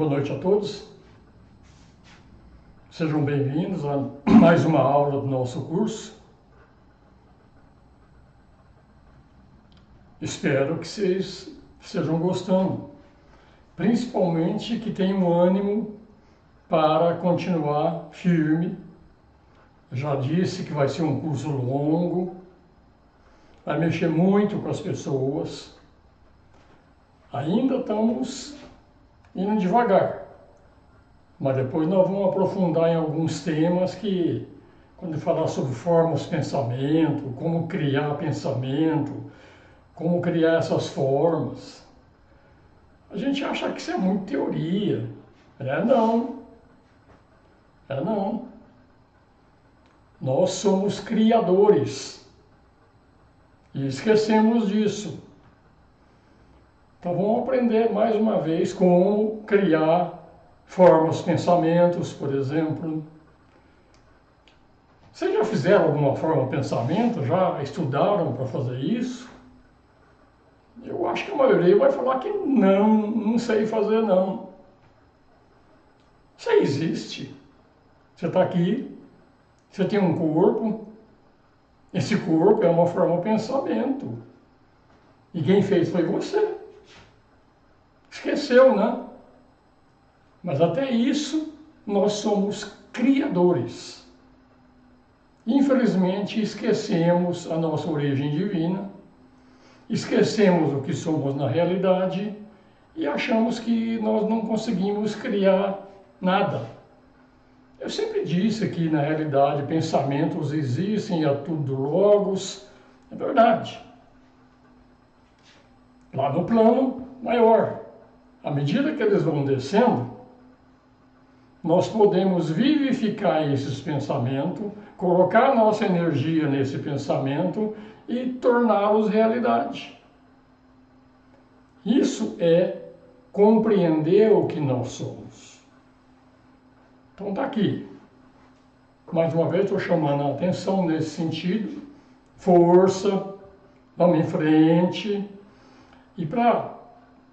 Boa noite a todos. Sejam bem-vindos a mais uma aula do nosso curso. Espero que vocês estejam gostando, principalmente que tenham ânimo para continuar firme. Já disse que vai ser um curso longo, vai mexer muito com as pessoas. Ainda estamos indo devagar, mas depois nós vamos aprofundar em alguns temas que, quando falar sobre formas de pensamento, como criar pensamento, como criar essas formas, a gente acha que isso é muito teoria. Não. Nós somos criadores e esquecemos disso. Então vamos aprender mais uma vez como criar formas de pensamentos, por exemplo. Vocês já fizeram alguma forma de pensamento? Já estudaram para fazer isso? Eu acho que a maioria vai falar que não sei fazer não. Isso existe. Você está aqui, você tem um corpo, esse corpo é uma forma de pensamento. E quem fez foi você. Esqueceu, né? Mas até isso, nós somos criadores. Infelizmente, esquecemos a nossa origem divina, esquecemos o que somos na realidade e achamos que nós não conseguimos criar nada. Eu sempre disse que, na realidade, pensamentos existem, é tudo logos, é verdade. Lá no plano maior, à medida que eles vão descendo, nós podemos vivificar esses pensamentos, colocar nossa energia nesse pensamento e torná-los realidade. Isso é compreender o que nós somos. Então está aqui. Mais uma vez estou chamando a atenção nesse sentido. Força, vamos em frente. E para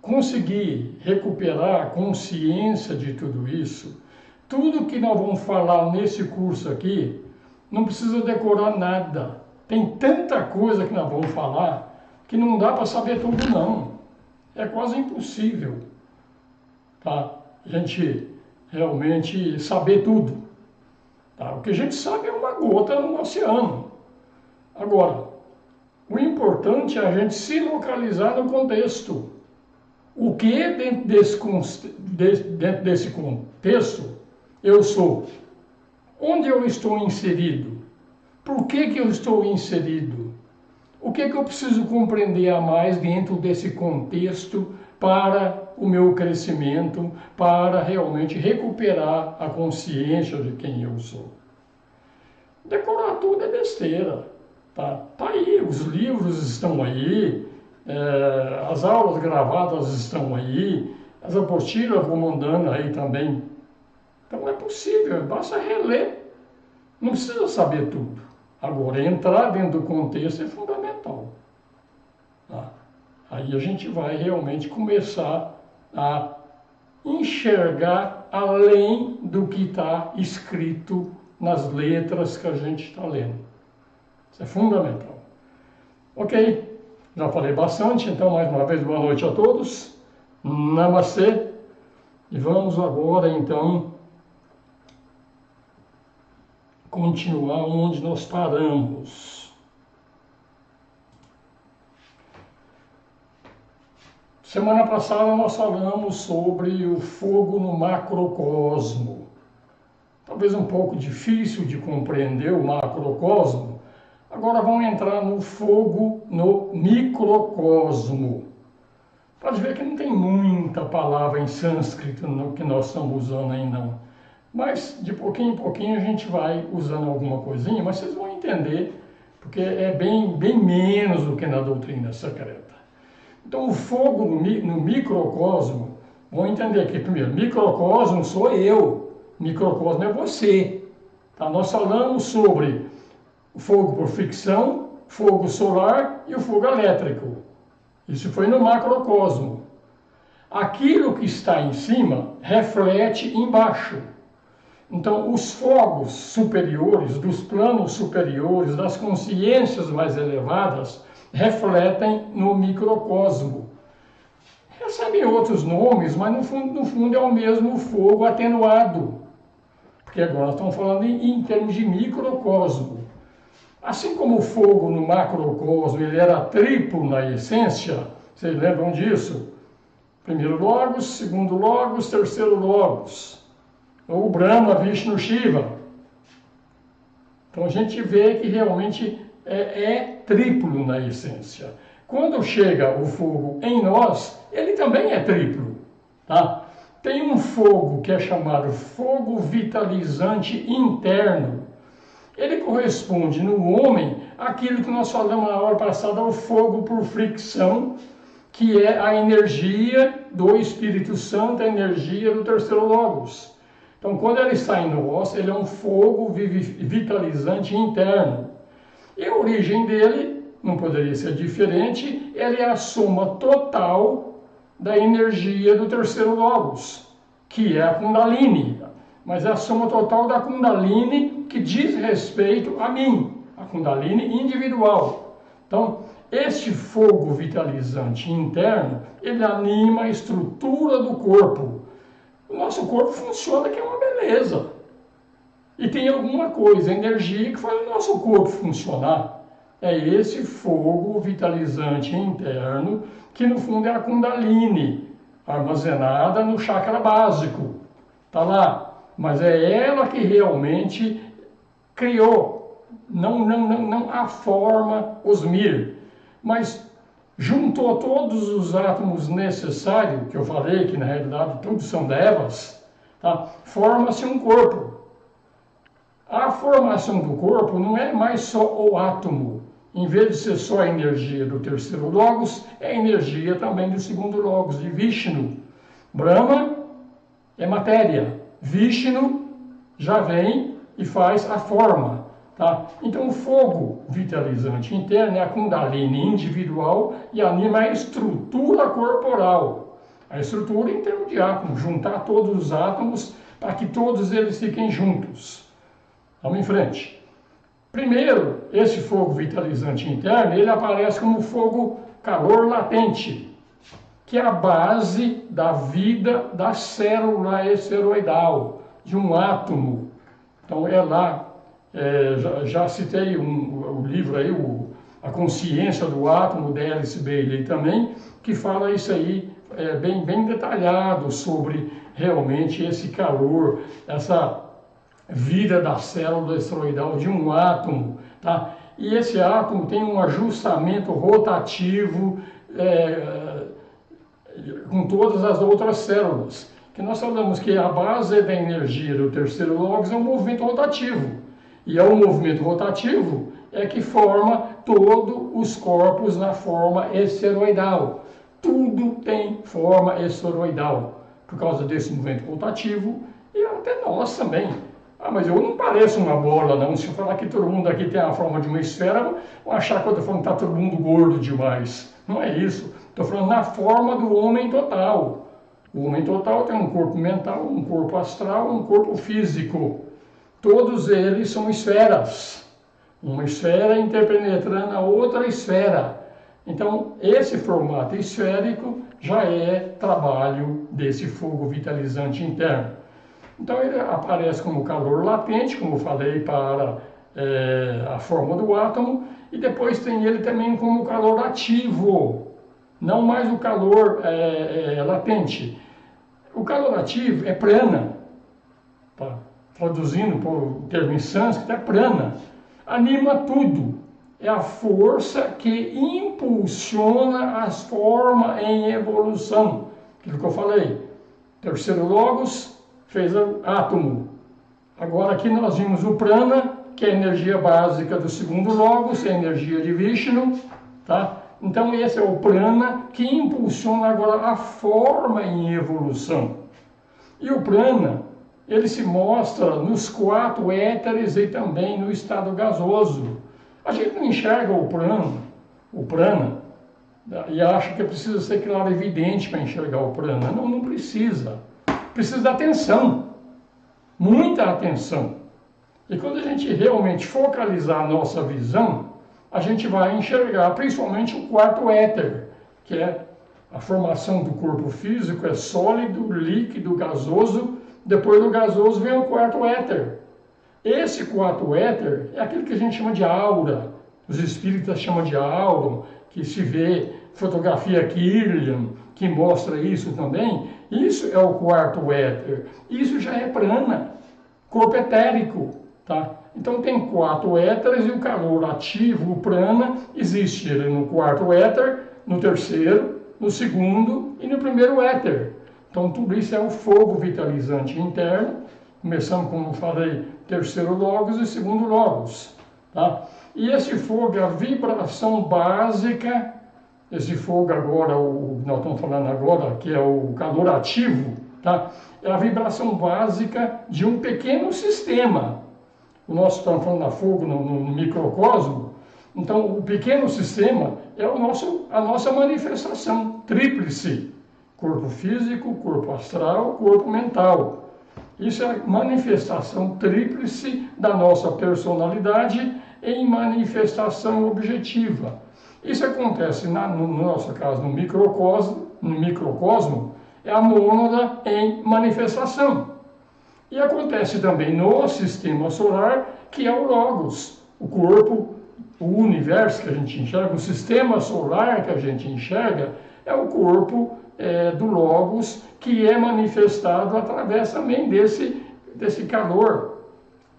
conseguir recuperar a consciência de tudo isso, tudo que nós vamos falar nesse curso aqui, não precisa decorar nada. Tem tanta coisa que nós vamos falar que não dá para saber tudo não. É quase impossível, tá? A gente realmente saber tudo. Tá? O que a gente sabe é uma gota no oceano. Agora, o importante é a gente se localizar no contexto. O que dentro desse contexto eu sou? Onde eu estou inserido? Por que eu estou inserido? O que eu preciso compreender a mais dentro desse contexto para o meu crescimento, para realmente recuperar a consciência de quem eu sou? Decorar tudo é besteira. Tá aí, os livros estão aí, as aulas gravadas estão aí, as apostilas vou mandando aí também. Então é possível, basta reler. Não precisa saber tudo. Agora, entrar dentro do contexto é fundamental. Tá? Aí a gente vai realmente começar a enxergar além do que está escrito nas letras que a gente está lendo. Isso é fundamental. Ok, já falei bastante, então mais uma vez boa noite a todos. Namastê. E vamos agora então continuar onde nós paramos. Semana passada nós falamos sobre o fogo no macrocosmo. Talvez um pouco difícil de compreender o macrocosmo. Agora vamos entrar no fogo no microcosmo. Pode ver que não tem muita palavra em sânscrito no que nós estamos usando aí não. Mas de pouquinho em pouquinho a gente vai usando alguma coisinha, mas vocês vão entender, porque é bem menos do que na doutrina secreta. Então o fogo no microcosmo, vamos entender aqui primeiro, microcosmo sou eu, microcosmo é você. Tá? Nós falamos sobre o fogo por fricção, fogo solar e o fogo elétrico. Isso foi no macrocosmo. aquilo que está em cima reflete embaixo. Então, os fogos superiores, dos planos superiores, das consciências mais elevadas, refletem no microcosmo. Recebem outros nomes, mas no fundo é o mesmo fogo atenuado. Porque agora nós estamos falando em termos de microcosmo. Assim como o fogo no macrocosmo ele era triplo na essência, vocês lembram disso? Primeiro logos, segundo logos, terceiro logos. O Brahma, Vishnu, Shiva. Então a gente vê que realmente é triplo na essência. Quando chega o fogo em nós, ele também é triplo. Tá? Tem um fogo que é chamado fogo vitalizante interno. Ele corresponde no homem àquilo que nós falamos na hora passada, o fogo por fricção, que é a energia do Espírito Santo, a energia do terceiro logos. Então, quando ele está em nós, ele é um fogo vitalizante interno. E a origem dele não poderia ser diferente, ele é a soma total da energia do terceiro logos, que é a Kundalini. Mas é a soma total da Kundalini que diz respeito a mim, a Kundalini individual. Então, este fogo vitalizante interno, ele anima a estrutura do corpo. O nosso corpo funciona que é uma beleza. E tem alguma coisa, energia que faz o nosso corpo funcionar. É esse fogo vitalizante interno, que no fundo é a Kundalini, armazenada no chakra básico. Está lá. Mas é ela que realmente criou, não a forma osmir, mas juntou todos os átomos necessários, que eu falei que na realidade todos são devas, tá? Forma-se um corpo. A formação do corpo não é mais só o átomo. Em vez de ser só a energia do terceiro logos, é a energia também do segundo logos, de Vishnu. Brahma é matéria. Vishnu já vem e faz a forma. Tá? Então o fogo vitalizante interno é a Kundalini individual e anima a estrutura corporal. A estrutura em termos de átomos, juntar todos os átomos para que todos eles fiquem juntos. Vamos em frente. Primeiro, esse fogo vitalizante interno, ele aparece como fogo calor latente, que é a base da vida da célula esferoidal, de um átomo. Então é lá, já citei o livro aí, A Consciência do Átomo, da Alice Bailey também, que fala isso aí bem detalhado sobre realmente esse calor, essa vida da célula esferoidal de um átomo, tá? E esse átomo tem um ajustamento rotativo com todas as outras células. Que nós falamos que a base da energia do terceiro logos é um movimento rotativo. E é o movimento rotativo que forma todos os corpos na forma esferoidal. Tudo tem forma esferoidal por causa desse movimento rotativo e até nós também. Ah, mas eu não pareço uma bola, não. Se eu falar que todo mundo aqui tem a forma de uma esfera, vão achar que eu estou falando que está todo mundo gordo demais. Não é isso. Estou falando na forma do homem total. O homem total tem um corpo mental, um corpo astral, um corpo físico. Todos eles são esferas. Uma esfera interpenetrando a outra esfera. Então, esse formato esférico já é trabalho desse fogo vitalizante interno. Então ele aparece como calor latente, como eu falei, para a forma do átomo, e depois tem ele também como calor ativo, não mais o calor latente. O calor ativo é prana, tá? Traduzindo por o termo em sânscrito, é prana, anima tudo, é a força que impulsiona as formas em evolução, aquilo que eu falei, terceiro logos, fez o átomo. Agora aqui nós vimos o prana, que é a energia básica do segundo logos, é a energia de Vishnu, tá? Então esse é o prana que impulsiona agora a forma em evolução. E o prana, ele se mostra nos 4 éteres e também no estado gasoso. A gente não enxerga o prana e acha que precisa ser clarividente para enxergar o prana. Não, não precisa. Precisa de atenção, muita atenção. E quando a gente realmente focalizar a nossa visão, a gente vai enxergar principalmente o quarto éter, que é a formação do corpo físico, é sólido, líquido, gasoso. Depois do gasoso vem o quarto éter. Esse quarto éter é aquele que a gente chama de aura. Os espíritas chamam de aura, que se vê fotografia Kirlian, que mostra isso também. Isso é o quarto éter. Isso já é prana, corpo etérico, tá? Então tem 4 éteres e o calor ativo, o prana, existe ele no quarto éter, no terceiro, no segundo e no primeiro éter. Então tudo isso é o fogo vitalizante interno, começando, como eu falei, terceiro logos e segundo logos, tá? E esse fogo é a vibração básica, esse fogo agora, nós estamos falando agora, que é o calor ativo, tá? É a vibração básica de um pequeno sistema. O nosso, estamos falando da fogo no microcosmo, então o pequeno sistema é a nossa manifestação tríplice: corpo físico, corpo astral, corpo mental. Isso é a manifestação tríplice da nossa personalidade em manifestação objetiva. Isso acontece, no nosso caso, no microcosmo, é a mônada em manifestação. E acontece também no sistema solar, que é o Logos, o corpo, o universo que a gente enxerga, o sistema solar que a gente enxerga, é o corpo do Logos, que é manifestado através também desse calor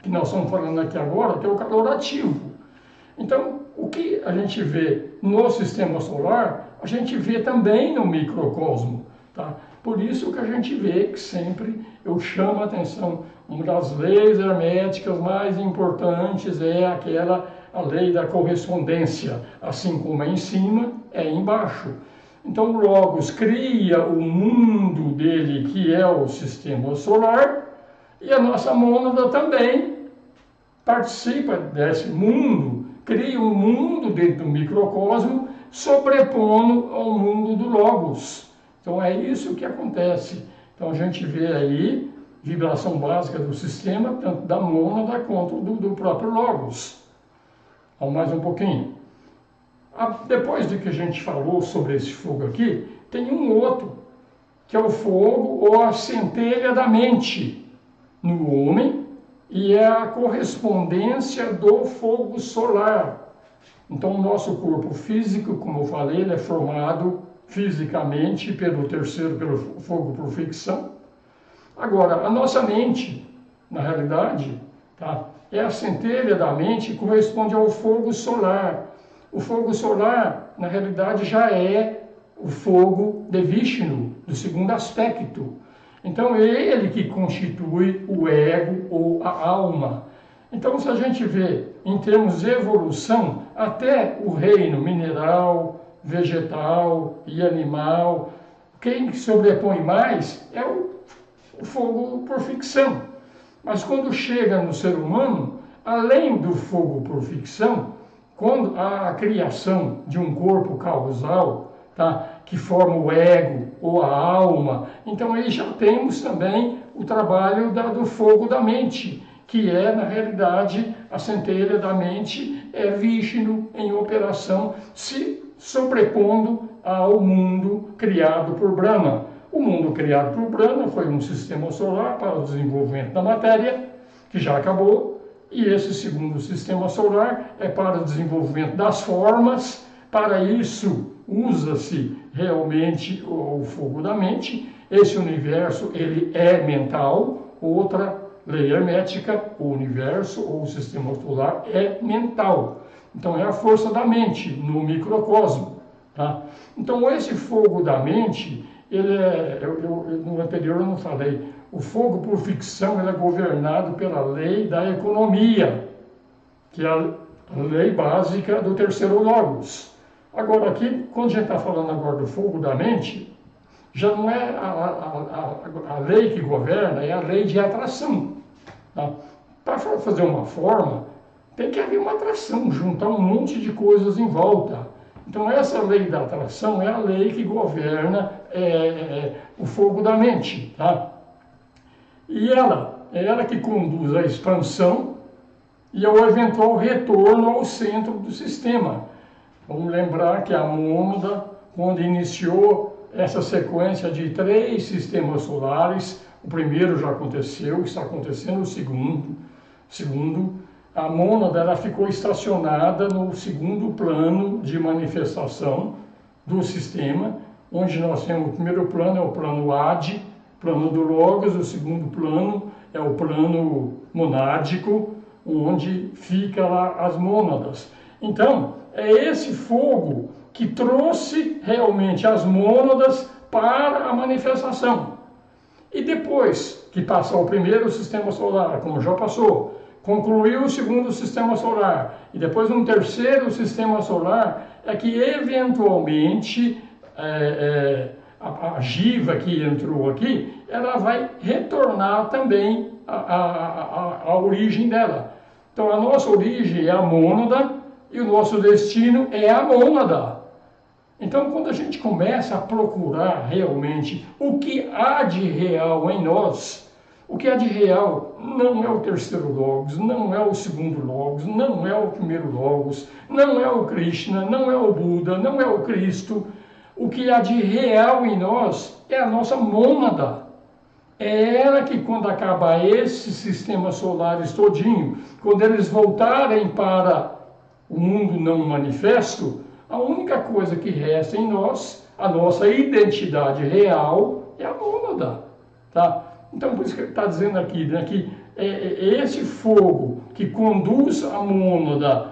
que nós estamos falando aqui agora, que é o calor ativo. Então, o que a gente vê no sistema solar, a gente vê também no microcosmo, tá? Por isso que a gente vê que sempre eu chamo a atenção, uma das leis herméticas mais importantes é a lei da correspondência, assim como é em cima, é embaixo. Então o Logos cria o mundo dele, que é o sistema solar, e a nossa mônada também participa desse mundo, cria um mundo dentro do microcosmo, sobrepondo ao mundo do Logos. Então é isso que acontece. Então a gente vê aí vibração básica do sistema, tanto da mônada quanto do próprio Logos. Vamos mais um pouquinho. Depois de que a gente falou sobre esse fogo aqui, tem um outro, que é o fogo ou a centelha da mente no homem, e é a correspondência do fogo solar. Então o nosso corpo físico, como eu falei, ele é formado fisicamente pelo fogo por fricção. Agora, a nossa mente, na realidade, tá, é a centelha da mente que corresponde ao fogo solar. O fogo solar, na realidade, já é o fogo de Vishnu, do segundo aspecto. Então, é ele que constitui o ego ou a alma. Então, se a gente vê em termos de evolução, até o reino mineral, vegetal e animal, quem sobrepõe mais é o fogo por ficção. Mas quando chega no ser humano, além do fogo por ficção, quando a criação de um corpo causal, tá, que forma o ego ou a alma, então aí já temos também o trabalho do fogo da mente, que é, na realidade, a centelha da mente é Vishnu em operação, se sobrepondo ao mundo criado por Brahma. O mundo criado por Brahma foi um sistema solar para o desenvolvimento da matéria, que já acabou, e esse segundo sistema solar é para o desenvolvimento das formas. Para isso usa-se realmente o fogo da mente. Esse universo ele é mental. Outra lei hermética, o universo ou o sistema solar é mental. Então é a força da mente no microcosmo, tá? Então esse fogo da mente, ele no anterior eu não falei, o fogo por ficção ele é governado pela lei da economia, que é a lei básica do terceiro logos. Agora aqui, quando a gente está falando agora do fogo da mente, já não é a lei que governa, é a lei de atração. Tá? Para fazer uma forma, tem que haver uma atração, juntar um monte de coisas em volta. Então essa lei da atração é a lei que governa o fogo da mente, tá? E ela que conduz à expansão e ao eventual retorno ao centro do sistema. Vamos lembrar que a mônada, quando iniciou essa sequência de 3 sistemas solares, o primeiro já aconteceu, está acontecendo o segundo, a mônada ela ficou estacionada no segundo plano de manifestação do sistema, onde nós temos o primeiro plano, é o plano Adi, plano do Logos, o segundo plano é o plano monádico, onde fica lá as mônadas. Então, é esse fogo que trouxe realmente as mônadas para a manifestação. E depois que passou o primeiro sistema solar, como já passou, concluiu o segundo sistema solar, e depois um terceiro sistema solar, é que eventualmente a Jiva que entrou aqui, ela vai retornar também à origem dela. Então a nossa origem é a mônada e o nosso destino é a mônada. Então quando a gente começa a procurar realmente o que há de real em nós, o que há de real não é o terceiro Logos, não é o segundo Logos, não é o primeiro Logos, não é o Krishna, não é o Buda, não é o Cristo. O que há de real em nós é a nossa mônada. É ela que, quando acabar esses sistemas solares todinho, quando eles voltarem para o mundo não manifesto, a única coisa que resta em nós, a nossa identidade real, é a mônada. Tá? Então, por isso que ele está dizendo aqui, né, que é esse fogo que conduz a mônada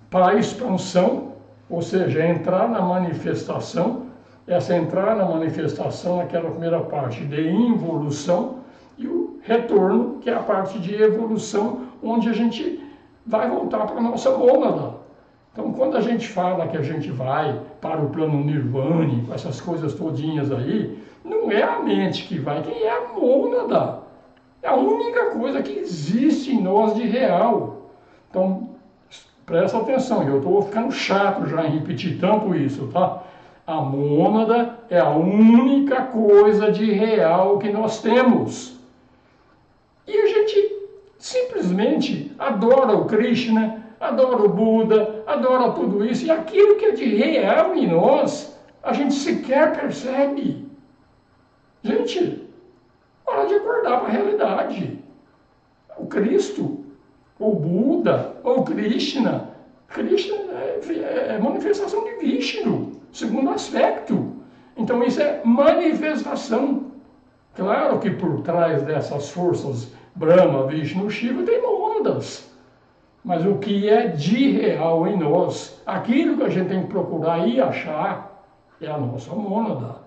para a expansão, ou seja, entrar na manifestação. Essa entrar na manifestação, aquela primeira parte de involução, e o retorno, que é a parte de evolução, onde a gente vai voltar para a nossa mônada. Então, quando a gente fala que a gente vai para o plano nirvana, com essas coisas todinhas aí, não é a mente que vai, quem é a mônada. É a única coisa que existe em nós de real. Então, presta atenção, eu estou ficando chato já em repetir tanto isso, tá? A mônada é a única coisa de real que nós temos. E a gente simplesmente adora o Krishna, adora o Buda, adora tudo isso, e aquilo que é de real em nós, a gente sequer percebe. Gente, hora de acordar para a realidade. O Cristo, o Buda, o Krishna é manifestação de Vishnu, segundo aspecto. Então isso é manifestação. Claro que por trás dessas forças Brahma, Vishnu, Shiva tem mônadas. Mas o que é de real em nós, aquilo que a gente tem que procurar e achar, é a nossa mônada.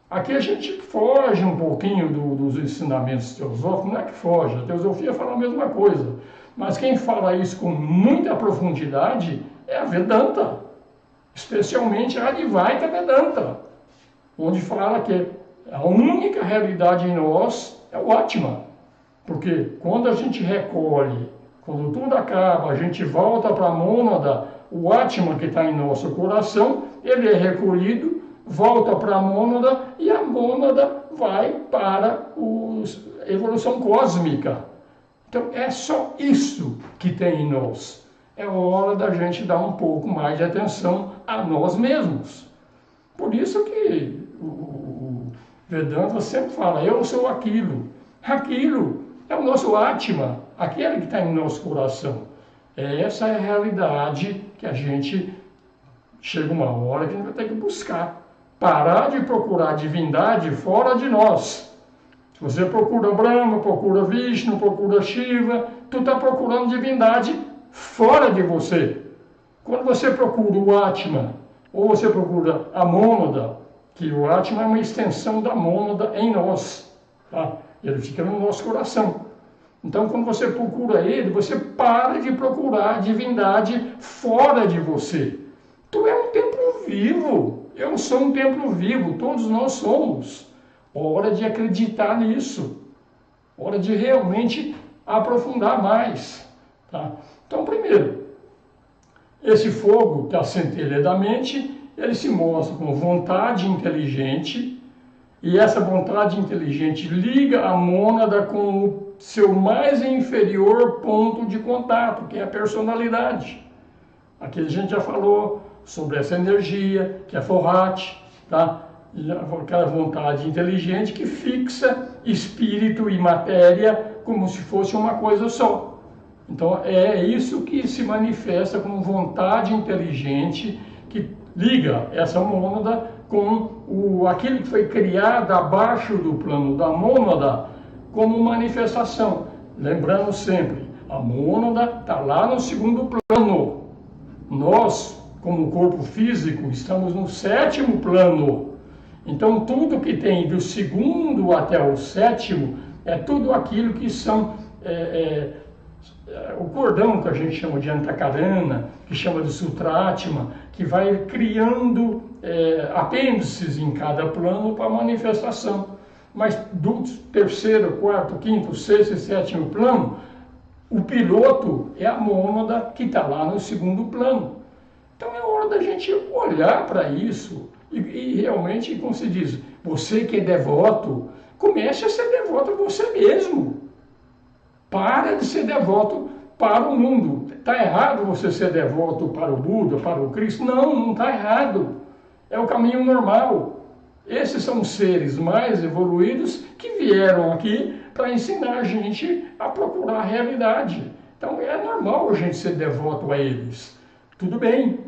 Aqui a gente foge um pouquinho dos ensinamentos teosóficos, não é que foge, a teosofia fala a mesma coisa. Mas quem fala isso com muita profundidade é a Vedanta, especialmente a Advaita Vedanta, onde fala que a única realidade em nós é o Atma. Porque quando a gente recolhe, quando tudo acaba, a gente volta para a mônada, o Atma que está em nosso coração, ele é recolhido, volta para a mônada e a mônada vai para a evolução cósmica. Então é só isso que tem em nós. É hora da gente dar um pouco mais de atenção a nós mesmos. Por isso que o Vedanta sempre fala, eu sou aquilo. Aquilo é o nosso Atma, aquele que está em nosso coração. Essa é a realidade que a gente chega uma hora que a gente vai ter que buscar. Parar de procurar divindade fora de nós. Se você procura Brahma, procura Vishnu, procura Shiva, tu está procurando divindade fora de você. Quando você procura o Atma, ou você procura a mônada, que o Atma é uma extensão da mônada em nós, tá? Ele fica no nosso coração. Então, quando você procura ele, você para de procurar divindade fora de você. Tu é um templo vivo. Eu sou um templo vivo. Todos nós somos. Hora de acreditar nisso. Hora de realmente aprofundar mais. Tá? Então, primeiro, esse fogo que é a centelha da mente, ele se mostra como vontade inteligente, e essa vontade inteligente liga a mônada com o seu mais inferior ponto de contato, que é a personalidade. Aqui a gente já falou sobre essa energia, que é Forrat, tá? Aquela vontade inteligente que fixa espírito e matéria como se fosse uma coisa só. Então é isso que se manifesta como vontade inteligente que liga essa mônada com aquilo que foi criado abaixo do plano da mônada como manifestação. Lembrando sempre, a mônada está lá no segundo plano. Nós, como corpo físico, estamos no sétimo plano. Então tudo que tem do segundo até o sétimo é tudo aquilo que são o cordão que a gente chama de Antakarana, que chama de Sutratma, que vai criando apêndices em cada plano para manifestação. Mas do terceiro, quarto, quinto, sexto e sétimo plano, o piloto é a mônada que está lá no segundo plano. Então é hora da gente olhar para isso e realmente, como se diz, você que é devoto, comece a ser devoto a você mesmo. Para de ser devoto para o mundo. Está errado você ser devoto para o Buda, para o Cristo? Não, não está errado. É o caminho normal. Esses são seres mais evoluídos que vieram aqui para ensinar a gente a procurar a realidade. Então é normal a gente ser devoto a eles. Tudo bem,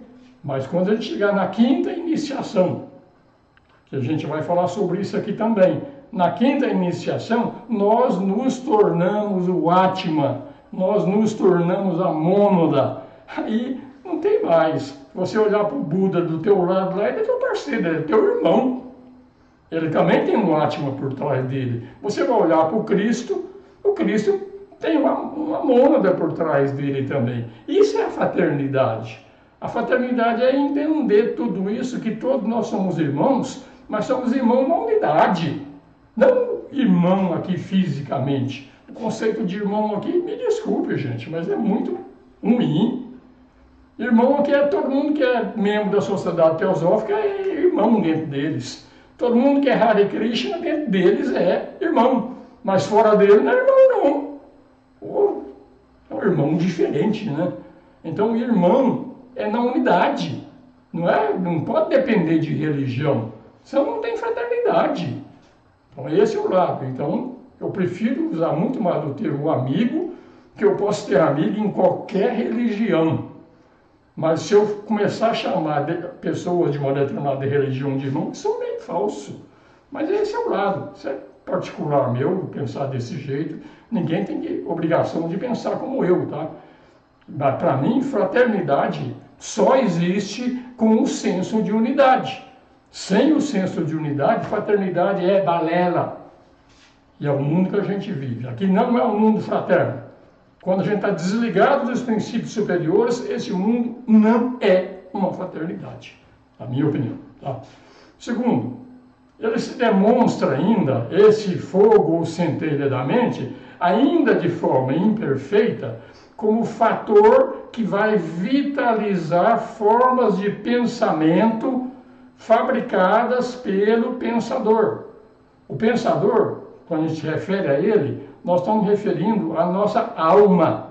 mas quando a gente chegar na quinta iniciação, que a gente vai falar sobre isso aqui também, na quinta iniciação, nós nos tornamos o Atma, nós nos tornamos a mônada. Aí não tem mais. Você olhar para o Buda do teu lado lá, ele é teu parceiro, ele é teu irmão. Ele também tem um Atma por trás dele. Você vai olhar para o Cristo tem uma mônada por trás dele também. Isso é a fraternidade. A fraternidade é entender tudo isso, que todos nós somos irmãos, mas somos irmãos na unidade. Não irmão aqui fisicamente. O conceito de irmão aqui, me desculpe, gente, mas é muito ruim. Irmão aqui é todo mundo que é membro da sociedade teosófica, é irmão dentro deles. Todo mundo que é Hare Krishna, dentro deles é irmão. Mas fora dele não é irmão, não. É um irmão diferente, né? Então, o irmão é na unidade. Não pode depender de religião. Senão não tem fraternidade. Então, esse é o lado. Então, eu prefiro usar muito mais o termo amigo, que eu posso ter amigo em qualquer religião. Mas se eu começar a chamar pessoas de uma determinada religião de irmão, isso é meio falso. Mas esse é o lado. Isso é particular meu, pensar desse jeito. Ninguém tem obrigação de pensar como eu, tá? Mas para mim, fraternidade só existe com o senso de unidade. Sem o senso de unidade, fraternidade é balela. E é o mundo que a gente vive. Aqui não é um mundo fraterno. Quando a gente está desligado dos princípios superiores, esse mundo não é uma fraternidade, na minha opinião. Tá? Segundo, ele se demonstra ainda, esse fogo ou centelha da mente, ainda de forma imperfeita, como fator que vai vitalizar formas de pensamento fabricadas pelo pensador. O pensador, quando a gente se refere a ele, nós estamos referindo à nossa alma.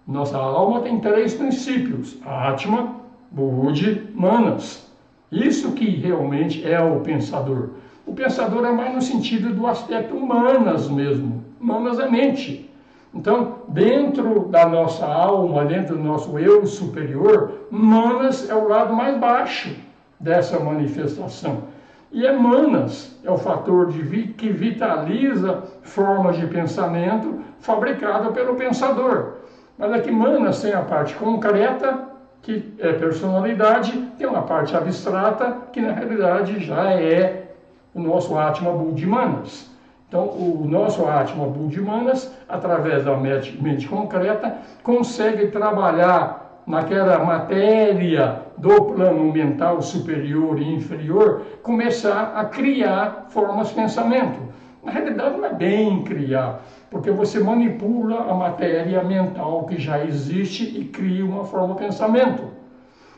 Nossa alma tem 3 princípios: Atma, Buddhi, Manas. Isso que realmente é o pensador. O pensador é mais no sentido do aspecto Manas mesmo. Manas é mente. Então, dentro da nossa alma, dentro do nosso eu superior, Manas é o lado mais baixo dessa manifestação. E Manas é o fator que vitaliza formas de pensamento fabricada pelo pensador. Mas aqui Manas tem a parte concreta, que é personalidade, tem uma parte abstrata, que na realidade já é o nosso Atma Buddhi Manas. Então, o nosso Atma Buddhi Manas, através da mente concreta, consegue trabalhar naquela matéria do plano mental superior e inferior, começar a criar formas de pensamento. Na realidade, não é bem criar, porque você manipula a matéria mental que já existe e cria uma forma de pensamento.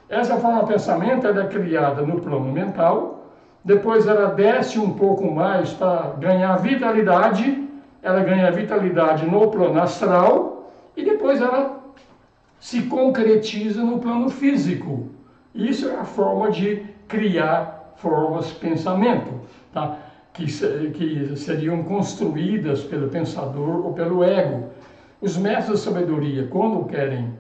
Essa forma de pensamento ela é criada no plano mental, depois ela desce um pouco mais para ganhar vitalidade, ela ganha vitalidade no plano astral e depois ela se concretiza no plano físico. Isso é a forma de criar formas de pensamento, tá? que seriam construídas pelo pensador ou pelo ego. Os mestres de sabedoria, quando querem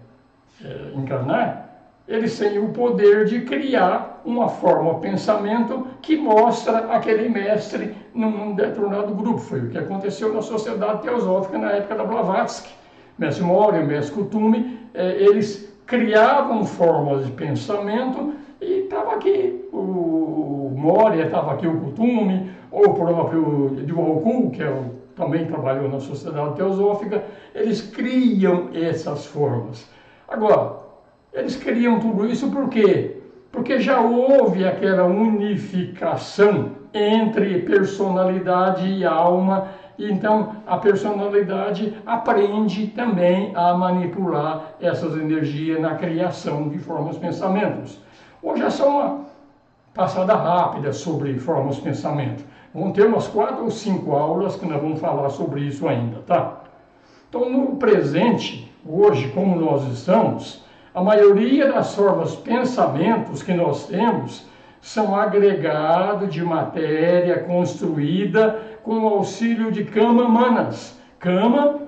encarnar, eles têm o poder de criar uma forma de pensamento que mostra aquele mestre num determinado grupo. Foi o que aconteceu na Sociedade Teosófica na época da Blavatsky. Mestre Mori, Mestre Kutumi, eles criavam formas de pensamento e estava aqui o Mori, estava aqui o Kutumi, ou o próprio Dioku, que também trabalhou na Sociedade Teosófica, eles criam essas formas. Agora, eles criam tudo isso por quê? Porque já houve aquela unificação entre personalidade e alma, então a personalidade aprende também a manipular essas energias na criação de formas de pensamentos. Hoje é só uma passada rápida sobre formas de pensamento. Vão ter umas 4 ou 5 aulas que nós vamos falar sobre isso ainda, tá? Então, no presente, hoje, como nós estamos, a maioria das formas de pensamentos que nós temos são agregados de matéria construída com o auxílio de kama manas. Kama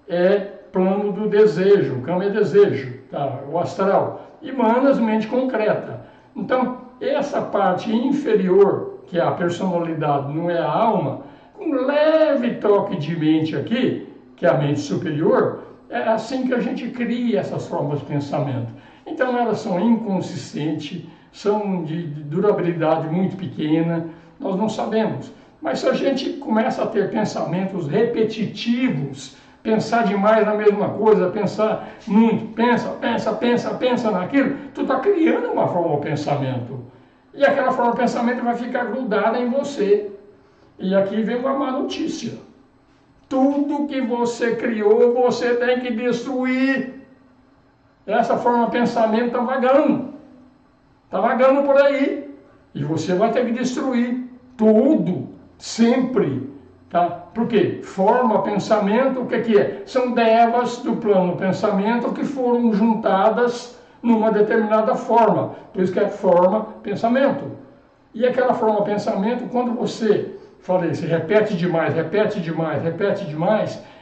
é plano do desejo, kama é desejo, tá? O astral. E manas, mente concreta. Então, essa parte inferior, que é a personalidade, não é a alma, com um leve toque de mente aqui, que é a mente superior, é assim que a gente cria essas formas de pensamento. Então elas são inconsistentes, são de durabilidade muito pequena, nós não sabemos. Mas se a gente começa a ter pensamentos repetitivos, pensar demais na mesma coisa, pensar muito, pensa naquilo, tu está criando uma forma de pensamento. E aquela forma de pensamento vai ficar grudada em você. E aqui vem uma má notícia. Tudo que você criou, você tem que destruir. Essa forma de pensamento está vagando. Está vagando por aí. E você vai ter que destruir tudo, sempre. Tá? Por quê? Forma, pensamento, o que é? São devas do plano pensamento que foram juntadas numa determinada forma. Por isso que é forma, pensamento. E aquela forma, pensamento, quando você... Falei, se repete demais,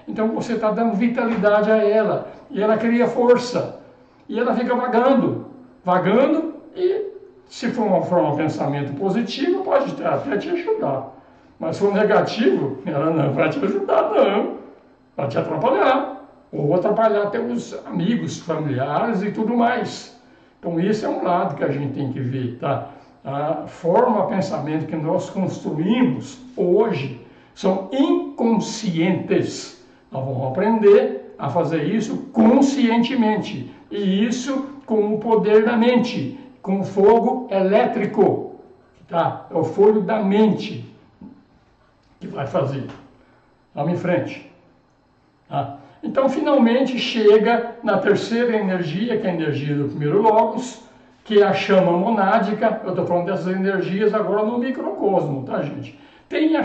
então você está dando vitalidade a ela, e ela cria força, e ela fica vagando, e se for uma forma de pensamento positivo, pode até te ajudar, mas se for negativo, ela não vai te ajudar, não, vai te atrapalhar, ou atrapalhar teus amigos, familiares e tudo mais. Então esse é um lado que a gente tem que ver, tá? A forma de pensamento que nós construímos hoje são inconscientes. Nós vamos aprender a fazer isso conscientemente. E isso com o poder da mente, com o fogo elétrico. Tá? É o fogo da mente que vai fazer. Vamos em frente. Tá? Então, finalmente, chega na terceira energia, que é a energia do primeiro Logos, que é a chama monádica. Eu estou falando dessas energias agora no microcosmo, tá, gente? Tem a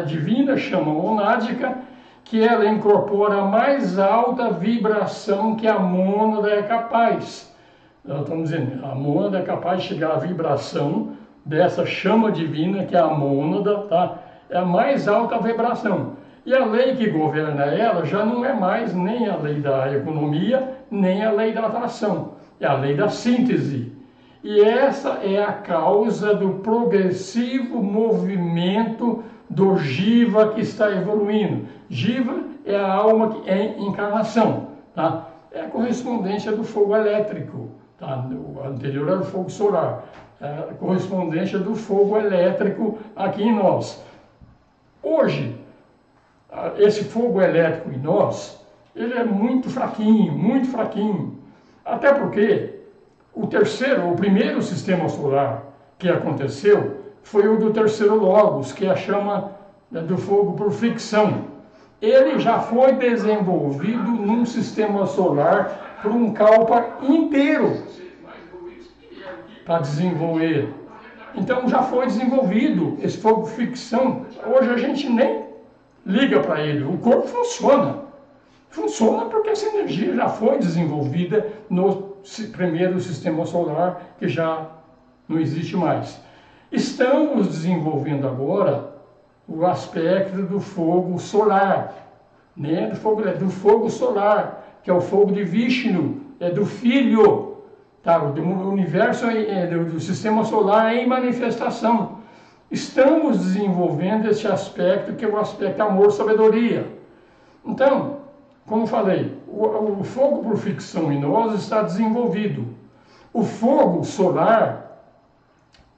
divina chama monádica, que ela incorpora a mais alta vibração que a mônada é capaz. Estamos dizendo, a mônada é capaz de chegar à vibração dessa chama divina, que é a mônada, tá? É a mais alta vibração. E a lei que governa ela já não é mais nem a lei da economia, nem a lei da atração. É a lei da síntese. E essa é a causa do progressivo movimento do Jiva que está evoluindo. Jiva é a alma que é encarnação, tá? É a correspondência do fogo elétrico, tá? O anterior era o fogo solar. É a correspondência do fogo elétrico aqui em nós. Hoje, esse fogo elétrico em nós, ele é muito fraquinho, muito fraquinho. Até porque o primeiro sistema solar que aconteceu foi o do terceiro Logos, que é a chama do fogo por fricção. Ele já foi desenvolvido num sistema solar por um Kalpa inteiro. para desenvolver. Então já foi desenvolvido esse fogo ficção. Hoje a gente nem liga para ele. O corpo funciona. Funciona porque essa energia já foi desenvolvida no primeiro sistema solar, que já não existe mais. Estamos desenvolvendo agora o aspecto do fogo solar, né? Do fogo solar, que é o fogo de Vishnu, é do Filho, tá? Do universo, do sistema solar em manifestação. Estamos desenvolvendo esse aspecto, que é o aspecto amor-sabedoria. Então, como falei, o fogo por ficção em nós está desenvolvido. O fogo solar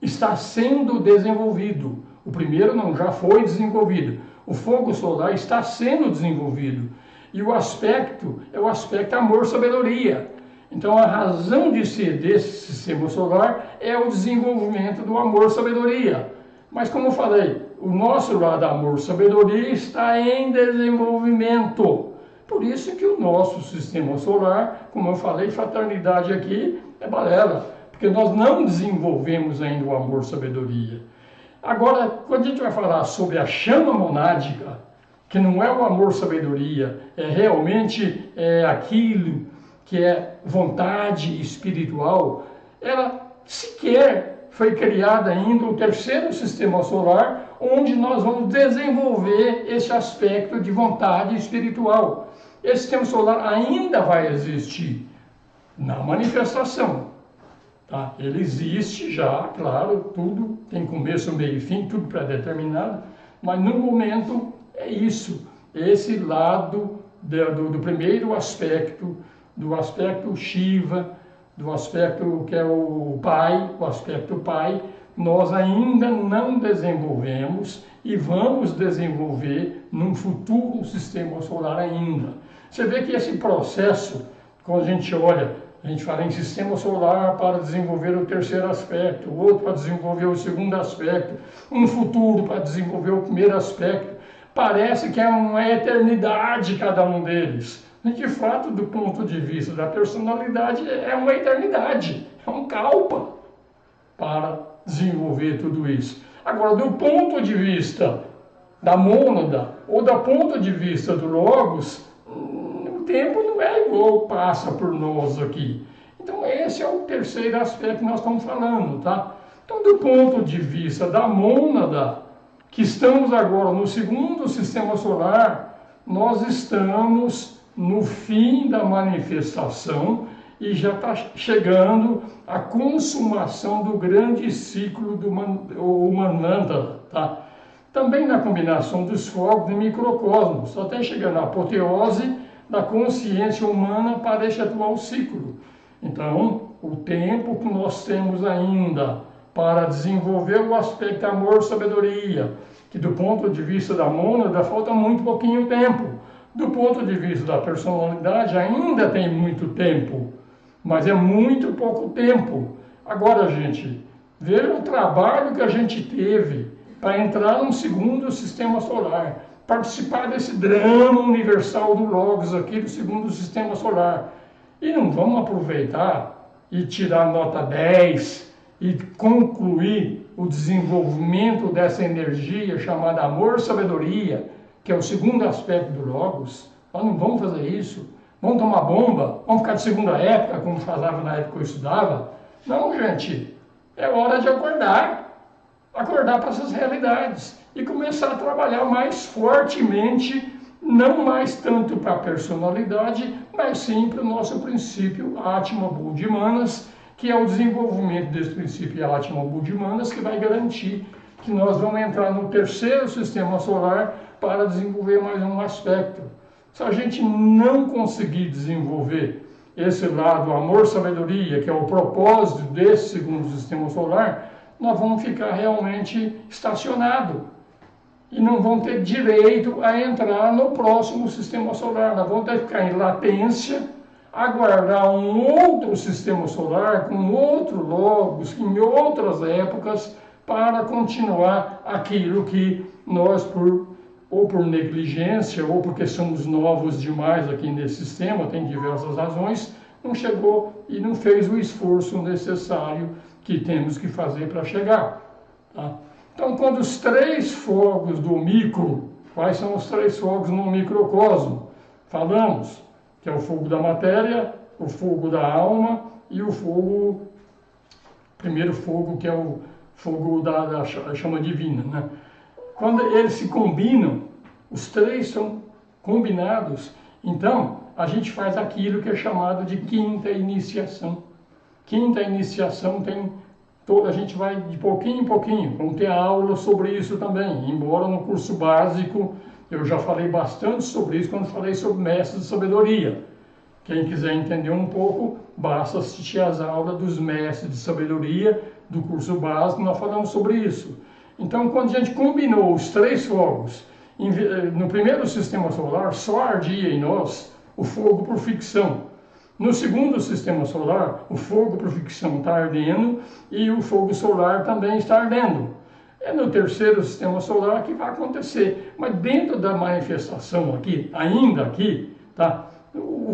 está sendo desenvolvido. O primeiro não, já foi desenvolvido. O fogo solar está sendo desenvolvido. E o aspecto é o aspecto amor-sabedoria. Então a razão de ser desse sistema solar é o desenvolvimento do amor-sabedoria. Mas como eu falei, o nosso lado amor-sabedoria está em desenvolvimento. Por isso que o nosso sistema solar, como eu falei, fraternidade aqui é balela. Porque nós não desenvolvemos ainda o amor-sabedoria. Agora, quando a gente vai falar sobre a chama monádica, que não é o amor-sabedoria, é realmente aquilo que é vontade espiritual, ela sequer foi criada ainda o terceiro sistema solar, onde nós vamos desenvolver esse aspecto de vontade espiritual. Esse sistema solar ainda vai existir na manifestação. Tá? Ele existe já, claro, tudo tem começo, meio e fim, tudo pré-determinado, mas no momento é isso, esse lado do primeiro aspecto, do aspecto Shiva, do aspecto que é o Pai, o aspecto Pai, nós ainda não desenvolvemos e vamos desenvolver num futuro sistema solar ainda. Você vê que esse processo, quando a gente olha, a gente fala em sistema solar para desenvolver o terceiro aspecto, o outro para desenvolver o segundo aspecto, um futuro para desenvolver o primeiro aspecto. Parece que é uma eternidade cada um deles. E de fato, do ponto de vista da personalidade, é uma eternidade, é um kalpa para desenvolver tudo isso. Agora, do ponto de vista da mônada ou do ponto de vista do Logos, o tempo não é igual passa por nós aqui. Então esse é o terceiro aspecto que nós estamos falando, tá? Então do ponto de vista da mônada, que estamos agora no segundo sistema solar, nós estamos no fim da manifestação e já está chegando a consumação do grande ciclo do Manvantara, tá? Também na combinação dos fogos do microcosmos, até chegando à apoteose da consciência humana para este atual ciclo. Então, o tempo que nós temos ainda para desenvolver o aspecto amor-sabedoria, que do ponto de vista da mônada falta muito pouquinho tempo. Do ponto de vista da personalidade ainda tem muito tempo, mas é muito pouco tempo. Agora, gente, veja o trabalho que a gente teve para entrar num segundo sistema solar, participar desse drama universal do Logos aqui do segundo sistema solar. E não vamos aproveitar e tirar nota 10 e concluir o desenvolvimento dessa energia chamada amor-sabedoria, que é o segundo aspecto do Logos. Nós não vamos fazer isso. Vamos tomar bomba? Vamos ficar de segunda época, como falava na época que eu estudava? Não, gente. É hora de acordar para essas realidades e começar a trabalhar mais fortemente, não mais tanto para a personalidade, mas sim para o nosso princípio Atma Buddhimanas, que é o desenvolvimento desse princípio Atma Buddhimanas que vai garantir que nós vamos entrar no terceiro sistema solar para desenvolver mais um aspecto. Se a gente não conseguir desenvolver esse lado amor-sabedoria, que é o propósito desse segundo sistema solar, nós vamos ficar realmente estacionados e não vamos ter direito a entrar no próximo sistema solar. Nós vamos ter que ficar em latência, aguardar um outro sistema solar com outro Logos, em outras épocas, para continuar aquilo que nós, ou por negligência, ou porque somos novos demais aqui nesse sistema, tem diversas razões, não chegou e não fez o esforço necessário que temos que fazer para chegar. Tá? Então, quando os 3 fogos do micro, quais são os 3 fogos no microcosmo? Falamos que é o fogo da matéria, o fogo da alma e o fogo, primeiro fogo, que é o fogo da chama divina. Né? Quando eles se combinam, os 3 são combinados, então a gente faz aquilo que é chamado de quinta iniciação. Quinta iniciação a gente vai de pouquinho em pouquinho, vamos ter aula sobre isso também, embora no curso básico eu já falei bastante sobre isso quando falei sobre mestres de sabedoria. Quem quiser entender um pouco, basta assistir às aulas dos mestres de sabedoria do curso básico, nós falamos sobre isso. Então, quando a gente combinou os 3 fogos, no primeiro sistema solar só ardia em nós o fogo por ficção. No segundo sistema solar, o fogo por ficção está ardendo e o fogo solar também está ardendo. É no terceiro sistema solar que vai acontecer. Mas dentro da manifestação aqui, ainda aqui, tá? O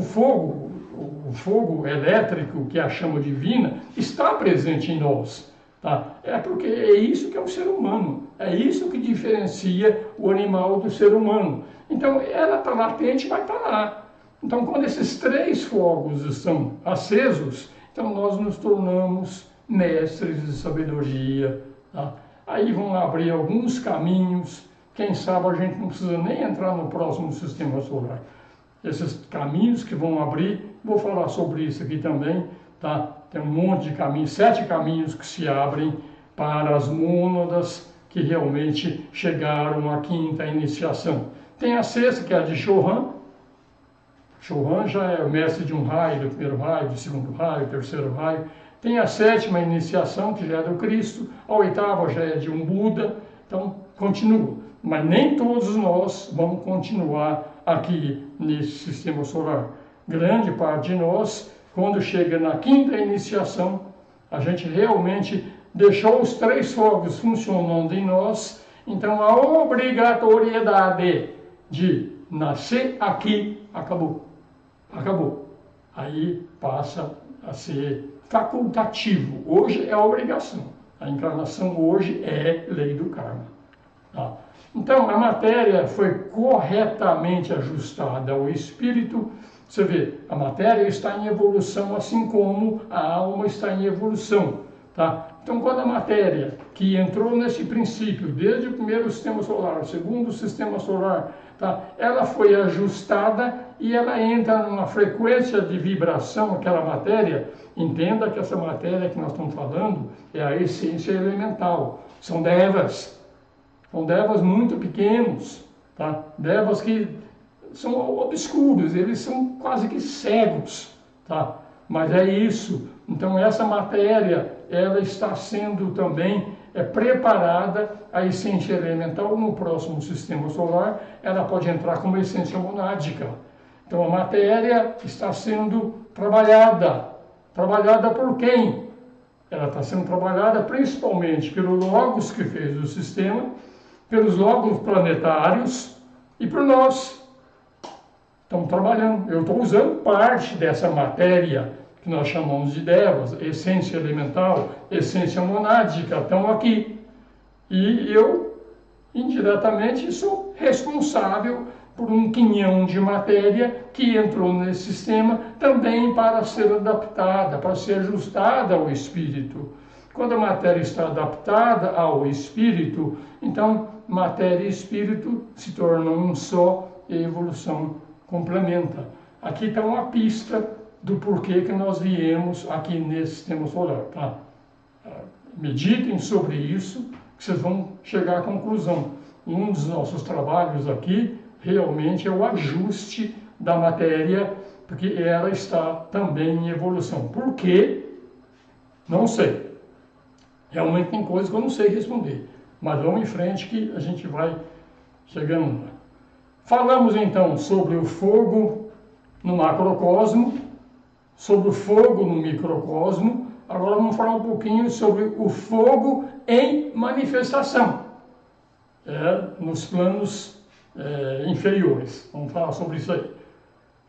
fogo elétrico, que é a chama divina, está presente em nós. Tá? É porque é isso que é o ser humano. É isso que diferencia o animal do ser humano. Então, ela está latente, vai estar lá. Então, quando esses 3 fogos estão acesos, então nós nos tornamos mestres de sabedoria. Tá? Aí vão abrir alguns caminhos. Quem sabe a gente não precisa nem entrar no próximo sistema solar. Esses caminhos que vão abrir, vou falar sobre isso aqui também. Tá? Tem um monte de caminhos, 7 caminhos que se abrem para as mônadas que realmente chegaram à quinta iniciação. Tem a 6ª, que é a de Chöhan. Chöhan já é o mestre de um raio, do primeiro raio, do segundo raio, do terceiro raio. Tem a 7ª iniciação, que já é do Cristo. A 8ª já é de um Buda. Então, continua. Mas nem todos nós vamos continuar aqui nesse sistema solar. Grande parte de nós, quando chega na quinta iniciação, a gente realmente deixou os 3 fogos funcionando em nós. Então, a obrigatoriedade de nascer aqui acabou. Acabou. Aí passa a ser facultativo. Hoje é a obrigação. A encarnação hoje é lei do karma. Tá? Então, a matéria foi corretamente ajustada ao espírito. Você vê, a matéria está em evolução, assim como a alma está em evolução. Tá? Então, quando a matéria, que entrou nesse princípio, desde o primeiro sistema solar, o segundo sistema solar, tá? Ela foi ajustada e ela entra numa frequência de vibração, aquela matéria. Entenda que essa matéria que nós estamos falando é a essência elemental. São devas muito pequenos, tá? Devas que são obscuros, eles são quase que cegos, tá? Mas é isso. Então essa matéria, ela está sendo também preparada, a essência elemental no próximo sistema solar, ela pode entrar como essência monádica. Então a matéria está sendo trabalhada. Trabalhada por quem? Ela está sendo trabalhada principalmente pelo Logos que fez o sistema, pelos Logos planetários e por nós. Estamos trabalhando. Eu estou usando parte dessa matéria que nós chamamos de devas, essência elemental, essência monádica, estão aqui. E eu, indiretamente, sou responsável por um quinhão de matéria que entrou nesse sistema também para ser adaptada, para ser ajustada ao espírito. Quando a matéria está adaptada ao espírito, então matéria e espírito se tornam um só e a evolução complementa. Aqui está uma pista do porquê que nós viemos aqui nesse sistema solar. Tá? Meditem sobre isso, que vocês vão chegar à conclusão. Um dos nossos trabalhos aqui realmente é o ajuste da matéria, porque ela está também em evolução. Por quê? Não sei. Realmente tem coisas que eu não sei responder. Mas vamos em frente que a gente vai chegando lá. Falamos então sobre o fogo no macrocosmo, sobre o fogo no microcosmo. Agora vamos falar um pouquinho sobre o fogo em manifestação, nos planos inferiores. Vamos falar sobre isso aí.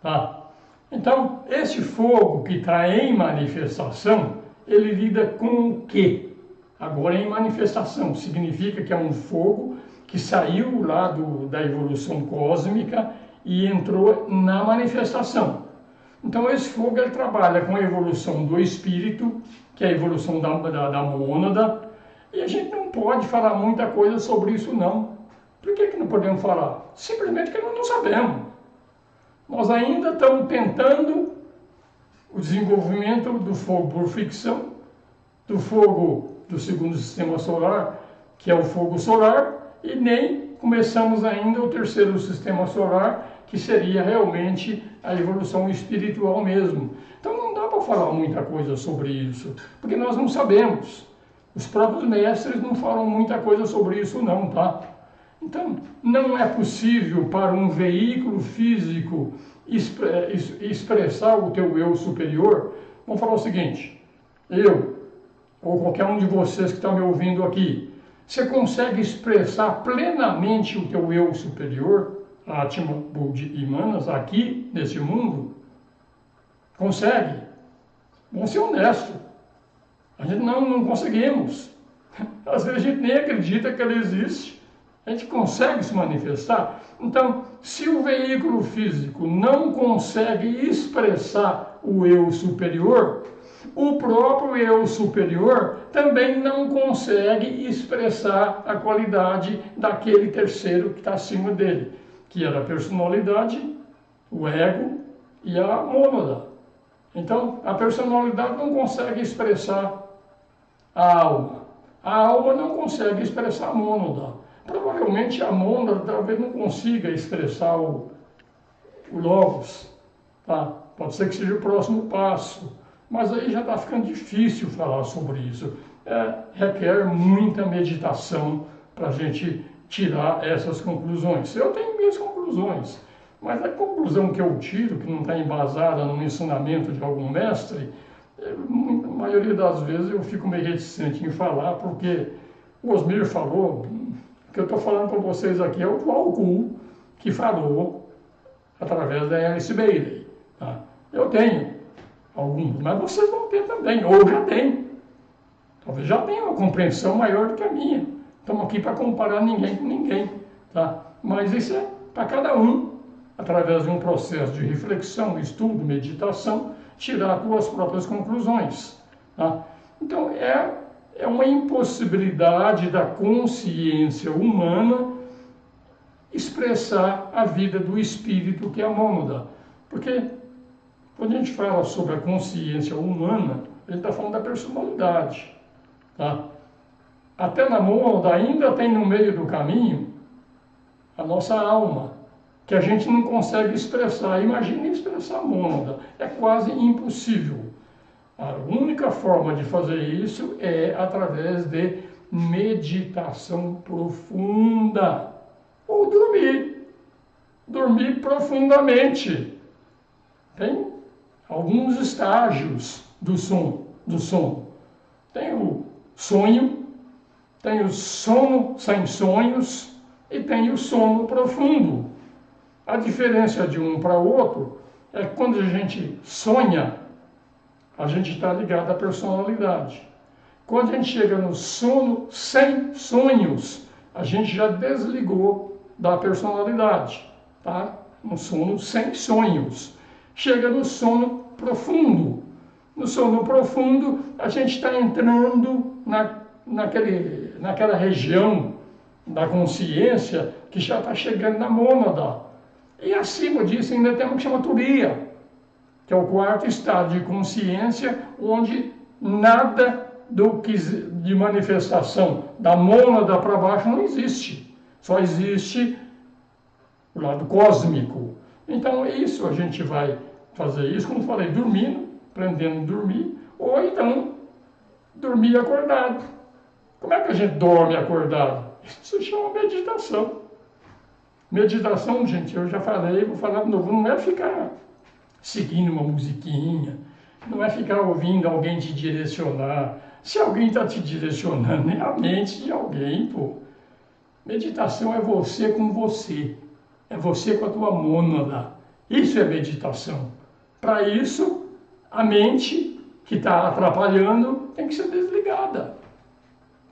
Tá? Então, esse fogo que está em manifestação, ele lida com o quê? Agora em manifestação, significa que é um fogo que saiu lá da evolução cósmica e entrou na manifestação. Então esse fogo ele trabalha com a evolução do espírito, que é a evolução da mônada, e a gente não pode falar muita coisa sobre isso não. Por que não podemos falar? Simplesmente que nós não sabemos. Nós ainda estamos tentando o desenvolvimento do fogo por fricção, do fogo do segundo sistema solar, que é o fogo solar, e nem começamos ainda o terceiro sistema solar, que seria realmente a evolução espiritual mesmo. Então não dá para falar muita coisa sobre isso, porque nós não sabemos. Os próprios mestres não falam muita coisa sobre isso não, tá? Então não é possível para um veículo físico expressar o teu eu superior. Vamos falar o seguinte, eu, ou qualquer um de vocês que está me ouvindo aqui, você consegue expressar plenamente o teu eu superior, Atma, Buddhi e Manas, aqui nesse mundo? Consegue? Vamos ser honestos. A gente não conseguimos. Às vezes a gente nem acredita que ele existe. A gente consegue se manifestar. Então, se o veículo físico não consegue expressar o eu superior, o próprio eu superior também não consegue expressar a qualidade daquele terceiro que está acima dele, que era a personalidade, o ego e a mônada. Então, a personalidade não consegue expressar a alma. A alma não consegue expressar a mônada. Provavelmente a mônada talvez não consiga expressar o logos. Tá? Pode ser que seja o próximo passo. Mas aí já está ficando difícil falar sobre isso. Requer muita meditação para a gente tirar essas conclusões. Eu tenho minhas conclusões, mas a conclusão que eu tiro, que não está embasada no ensinamento de algum mestre, a maioria das vezes eu fico meio reticente em falar, porque o Osmir falou, o que eu estou falando para vocês aqui é o Walku que falou através da Alice Bailey. Tá? Eu tenho alguns, mas vocês vão ter também, ou já tem. Talvez já tenha uma compreensão maior do que a minha. Estamos aqui para comparar ninguém com ninguém. Tá? Mas isso é para cada um, através de um processo de reflexão, estudo, meditação, tirar as suas próprias conclusões. Tá? Então é uma impossibilidade da consciência humana expressar a vida do espírito, que é a mônada. Porque quando a gente fala sobre a consciência humana, a gente está falando da personalidade. Tá? Até na mônada ainda tem no meio do caminho a nossa alma, que a gente não consegue expressar. Imagine expressar a mônada. É quase impossível. A única forma de fazer isso é através de meditação profunda. Ou dormir. Dormir profundamente. Tem alguns estágios do sono. Tem o sonho, tem o sono sem sonhos e tem o sono profundo. A diferença de um para o outro é que quando a gente sonha, a gente está ligado à personalidade. Quando a gente chega no sono sem sonhos, a gente já desligou da personalidade, tá? No sono sem sonhos. Chega no sono profundo. No sono profundo, a gente está entrando naquela região da consciência que já está chegando na mônada. E acima disso ainda tem o que chama Turiya, que é o quarto estado de consciência, onde nada de manifestação da mônada para baixo não existe. Só existe o lado cósmico. Então isso a gente vai fazer isso, como falei, dormindo, aprendendo a dormir, ou então dormir acordado. Como é que a gente dorme acordado? Isso se chama meditação. Meditação, gente, eu já falei, vou falar de novo, não é ficar seguindo uma musiquinha, não é ficar ouvindo alguém te direcionar. Se alguém está te direcionando, é a mente de alguém, pô. Meditação é você com você. É você com a tua mônada. Isso é meditação. Para isso, a mente que está atrapalhando tem que ser desligada.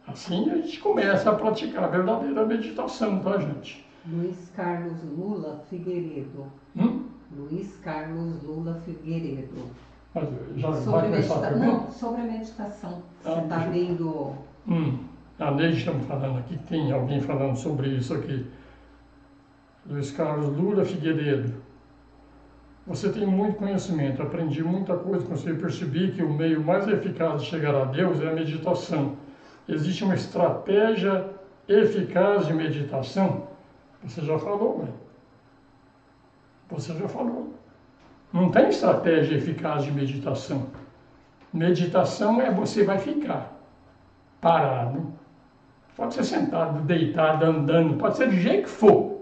Assim a gente começa a praticar a verdadeira meditação, tá, gente? Luiz Carlos Lula Figueiredo. Luiz Carlos Lula Figueiredo. Mas já Sobre vai começar a pergunta? Não, sobre a meditação. Você está vendo... A Neide está me falando aqui, tem alguém falando sobre isso aqui. Luiz Carlos Lula Figueiredo. Você tem muito conhecimento, aprendi muita coisa com você, percebi que o meio mais eficaz de chegar a Deus é a meditação. Existe uma estratégia eficaz de meditação? Você já falou, né? Você já falou. Não tem estratégia eficaz de meditação. Meditação é você vai ficar parado. Pode ser sentado, deitado, andando, pode ser do jeito que for.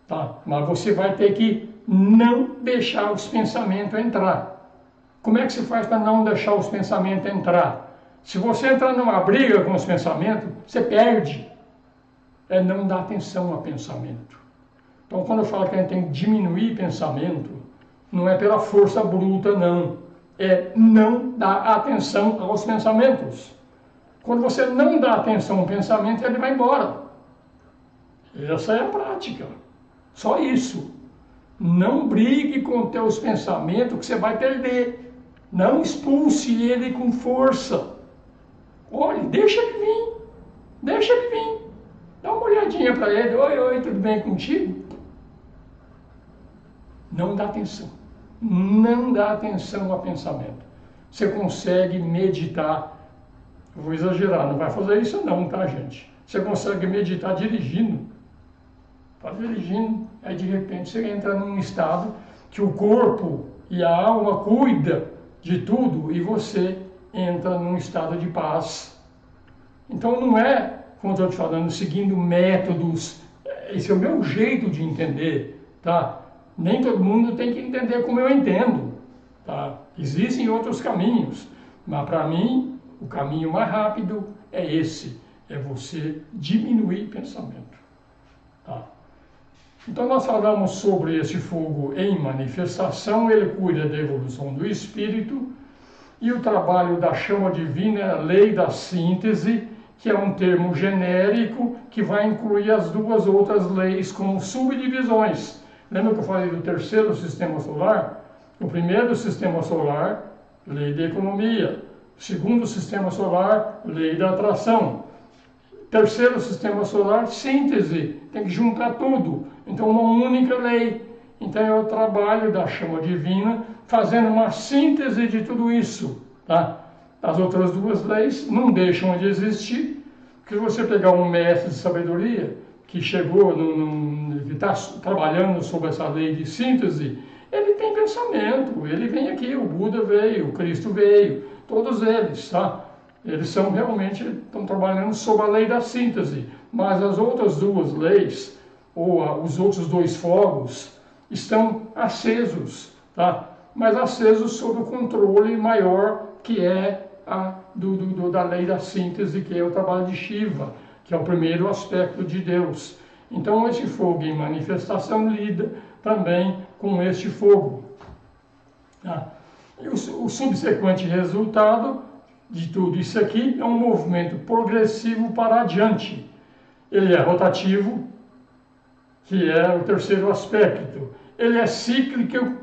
Tá? Mas você vai ter que não deixar os pensamentos entrar. Como é que se faz para não deixar os pensamentos entrar? Se você entrar numa briga com os pensamentos, você perde. É não dar atenção ao pensamento. Então, quando eu falo que a gente tem que diminuir pensamento, não é pela força bruta, não. É não dar atenção aos pensamentos. Quando você não dá atenção ao pensamento, ele vai embora. Essa é a prática. Só isso. Não brigue com teus pensamentos que você vai perder. Não expulse ele com força. Olhe, deixa ele vir. Deixa ele vir. Dá uma olhadinha para ele. Oi, oi, tudo bem contigo? Não dá atenção. Não dá atenção ao pensamento. Você consegue meditar. Eu vou exagerar, não vai fazer isso não, tá, gente? Você consegue meditar dirigindo. Está dirigindo, aí de repente você entra num estado que o corpo e a alma cuidam de tudo e você entra num estado de paz. Então não é, como eu estou te falando, seguindo métodos, esse é o meu jeito de entender, tá? Nem todo mundo tem que entender como eu entendo, tá? Existem outros caminhos, mas para mim o caminho mais rápido é esse, é você diminuir pensamento, tá? Então nós falamos sobre esse fogo em manifestação, ele cuida da evolução do espírito, e o trabalho da chama divina é a lei da síntese, que é um termo genérico que vai incluir as duas outras leis como subdivisões. Lembra que eu falei do terceiro sistema solar? O primeiro sistema solar, lei da economia. O segundo sistema solar, lei da atração. Terceiro sistema solar, síntese, tem que juntar tudo. Então, uma única lei. Então, é o trabalho da chama divina fazendo uma síntese de tudo isso. Tá? As outras duas leis não deixam de existir, porque se você pegar um mestre de sabedoria que chegou, que está trabalhando sobre essa lei de síntese, ele tem pensamento, ele vem aqui, o Buda veio, o Cristo veio, todos eles, tá? Eles são realmente, estão trabalhando sobre a lei da síntese, mas as outras duas leis, ou os outros dois fogos, estão acesos, tá? Mas acesos sob o controle maior que é da lei da síntese, que é o trabalho de Shiva, que é o primeiro aspecto de Deus. Então esse fogo em manifestação lida também com este fogo. Tá? E o subsequente resultado de tudo isso aqui é um movimento progressivo para adiante. Ele é rotativo, que é o terceiro aspecto. Ele é cíclico,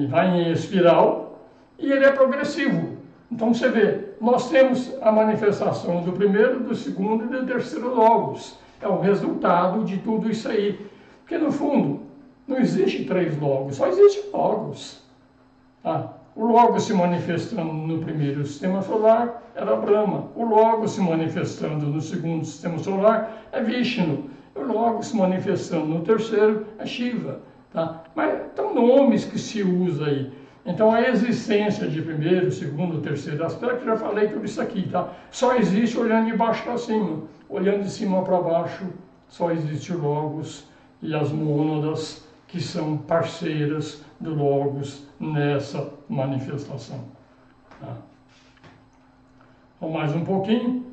vai em espiral, e ele é progressivo. Então você vê, nós temos a manifestação do primeiro, do segundo e do terceiro logos. É o resultado de tudo isso aí. Porque no fundo, não existe três logos, só existe logos. Tá? O Logos se manifestando no primeiro sistema solar era Brahma. O Logos se manifestando no segundo sistema solar é Vishnu. O Logos se manifestando no terceiro é Shiva. Tá? Mas são nomes que se usa aí. Então a existência de primeiro, segundo, terceiro aspecto, já falei tudo isso aqui. Tá? Só existe olhando de baixo para cima. Olhando de cima para baixo, só existe o Logos e as mônadas, que são parceiras do Logos nessa manifestação. Tá? Então, mais um pouquinho.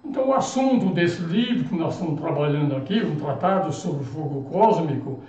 Então, o assunto desse livro que nós estamos trabalhando aqui, um tratado sobre o fogo cósmico,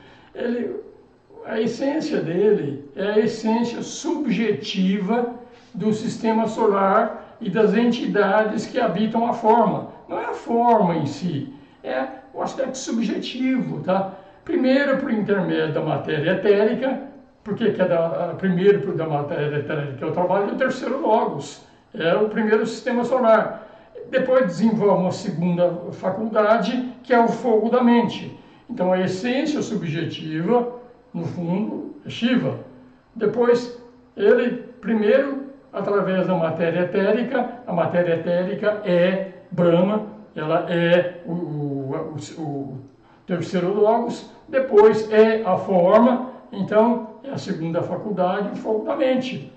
a essência dele é a essência subjetiva do sistema solar e das entidades que habitam a forma. Não é a forma em si, é o aspecto subjetivo, tá? Primeiro por intermédio da matéria etérica, porque que é primeiro da matéria etérica é o trabalho do terceiro logos, é o primeiro sistema solar. Depois desenvolve uma segunda faculdade, que é o fogo da mente. Então a essência subjetiva, no fundo, é Shiva. Depois, ele, primeiro, através da matéria etérica, a matéria etérica é Brahma, ela é o terceiro logos, depois é a forma, então é a segunda faculdade, o fogo da mente.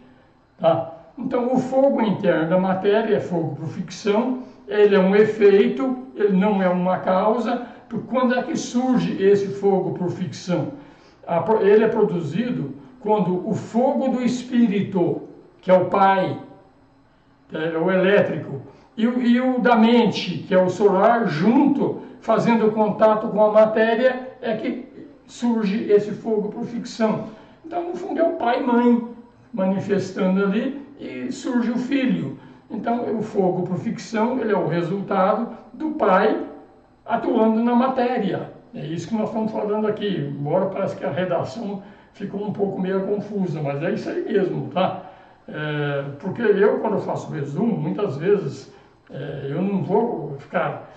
Tá? Então o fogo interno da matéria é fogo por ficção, ele é um efeito, ele não é uma causa. Quando é que surge esse fogo por ficção? Ele é produzido quando o fogo do espírito, que é o Pai, é o elétrico, e o da mente, que é o solar, junto, fazendo contato com a matéria, é que surge esse fogo por ficção. Então, no fundo, é o pai e mãe manifestando ali e surge o filho. Então, o fogo por ficção, ele é o resultado do pai atuando na matéria. É isso que nós estamos falando aqui, embora parece que a redação ficou um pouco meio confusa, mas é isso aí mesmo, tá? Porque eu, quando eu faço resumo, muitas vezes eu não vou ficar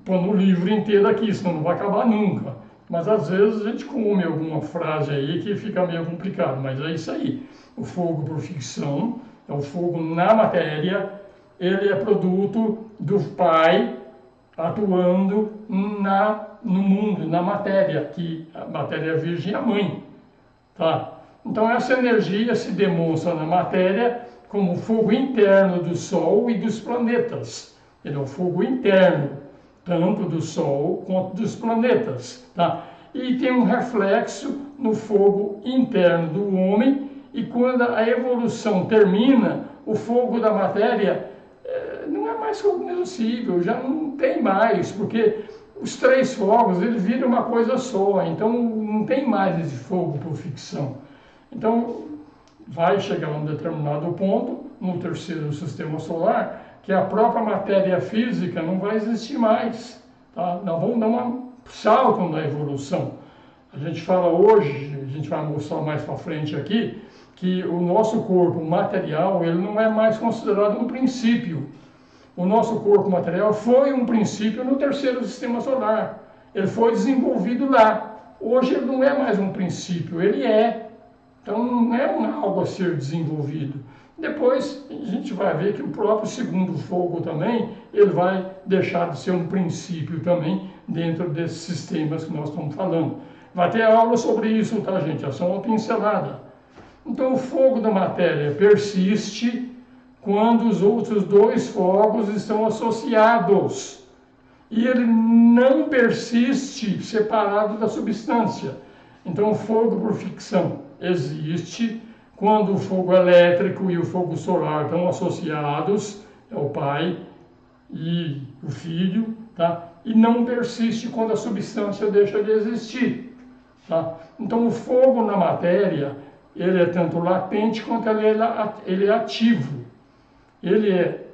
pondo o livro inteiro aqui, senão não vai acabar nunca. Mas às vezes a gente come alguma frase aí que fica meio complicado, mas é isso aí. O fogo por ficção é o fogo na matéria, ele é produto do pai atuando no mundo, na matéria, que a matéria virgem é a mãe. Tá? Então essa energia se demonstra na matéria como o fogo interno do Sol e dos planetas. Ele é o fogo interno, tanto do Sol quanto dos planetas. Tá? E tem um reflexo no fogo interno do homem, e quando a evolução termina, o fogo da matéria não é mais cognoscível, já não tem mais, porque os três fogos eles viram uma coisa só, então não tem mais esse fogo por ficção. Então vai chegar a um determinado ponto, no terceiro sistema solar, que a própria matéria física não vai existir mais. Tá? Nós vamos dar um salto na evolução. A gente fala hoje, a gente vai mostrar mais para frente aqui, que o nosso corpo material ele não é mais considerado um princípio. O nosso corpo material foi um princípio no terceiro sistema solar. Ele foi desenvolvido lá. Hoje ele não é mais um princípio, ele é. Então não é algo a ser desenvolvido. Depois a gente vai ver que o próprio segundo fogo também, ele vai deixar de ser um princípio também dentro desses sistemas que nós estamos falando. Vai ter aula sobre isso, tá, gente? É só uma pincelada. Então o fogo da matéria persiste quando os outros dois fogos estão associados. E ele não persiste separado da substância. Então o fogo por ficção existe quando o fogo elétrico e o fogo solar estão associados, é o pai e o filho, tá? E não persiste quando a substância deixa de existir. Tá? Então o fogo na matéria, ele é tanto latente quanto ele é ativo. Ele é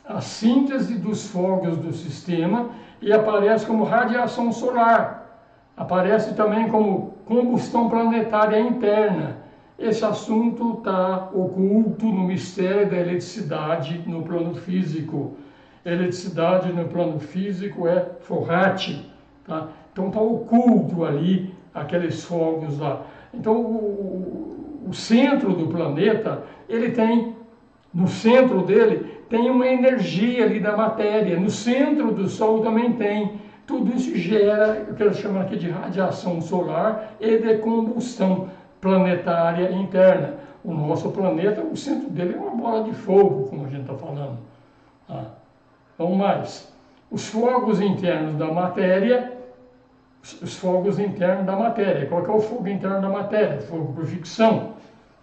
a síntese dos fogos do sistema e aparece como radiação solar. Aparece também como combustão planetária interna. Esse assunto está oculto no mistério da eletricidade no plano físico. Eletricidade no plano físico é Forrat. Tá? Então está oculto ali aqueles fogos lá. Então o centro do planeta, ele tem, no centro dele, tem uma energia ali da matéria. No centro do Sol também tem. Tudo isso gera o que eles chamam aqui de radiação solar e de combustão planetária interna. O nosso planeta, o centro dele é uma bola de fogo, como a gente está falando. Tá? Vamos mais. Os fogos internos da matéria, os fogos internos da matéria. Qual que é o fogo interno da matéria? Fogo por ficção,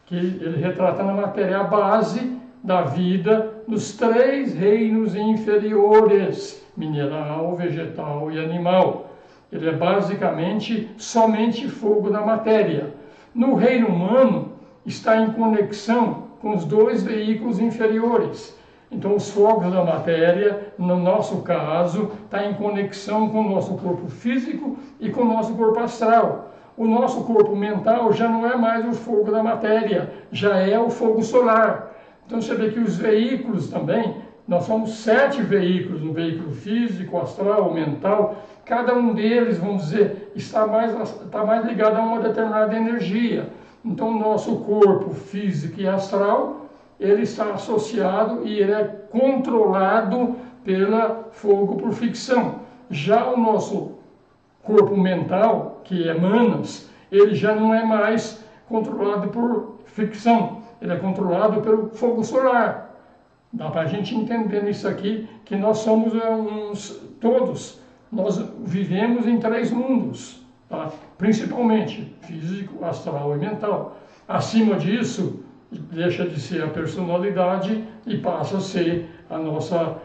que ele retrata na matéria a base da vida nos três reinos inferiores, mineral, vegetal e animal. Ele é basicamente somente fogo da matéria. No reino humano, está em conexão com os dois veículos inferiores. Então, os fogos da matéria, no nosso caso, está em conexão com o nosso corpo físico e com o nosso corpo astral. O nosso corpo mental já não é mais o fogo da matéria, já é o fogo solar. Então, você vê que os veículos também, nós somos 7 veículos, um veículo físico, astral, mental. Cada um deles, vamos dizer, está mais ligado a uma determinada energia. Então, o nosso corpo físico e astral, ele está associado e ele é controlado pela fogo por ficção. Já o nosso corpo mental, que é Manas, ele já não é mais controlado por ficção, ele é controlado pelo fogo solar. Dá para a gente entender nisso aqui que nós somos todos, nós vivemos em 3 mundos, tá? Principalmente físico, astral e mental. Acima disso, deixa de ser a personalidade e passa a ser a nossa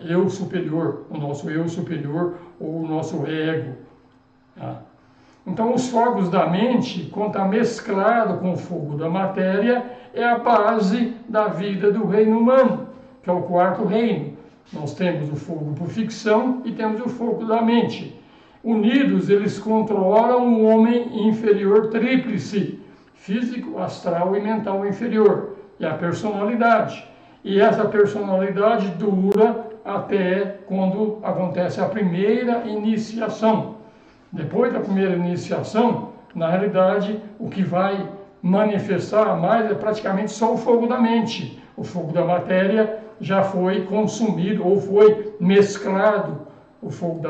eu superior, o nosso eu superior ou o nosso ego. Tá? Então, os fogos da mente, quando está mesclado com o fogo da matéria, é a base da vida do reino humano, que é o 4º reino. Nós temos o fogo por ficção e temos o fogo da mente. Unidos, eles controlam o homem inferior tríplice, físico, astral e mental inferior, e a personalidade. E essa personalidade dura até quando acontece a primeira iniciação. Depois da primeira iniciação, na realidade, o que vai manifestar mais é praticamente só o fogo da mente. O fogo da matéria já foi consumido ou foi mesclado. O fogo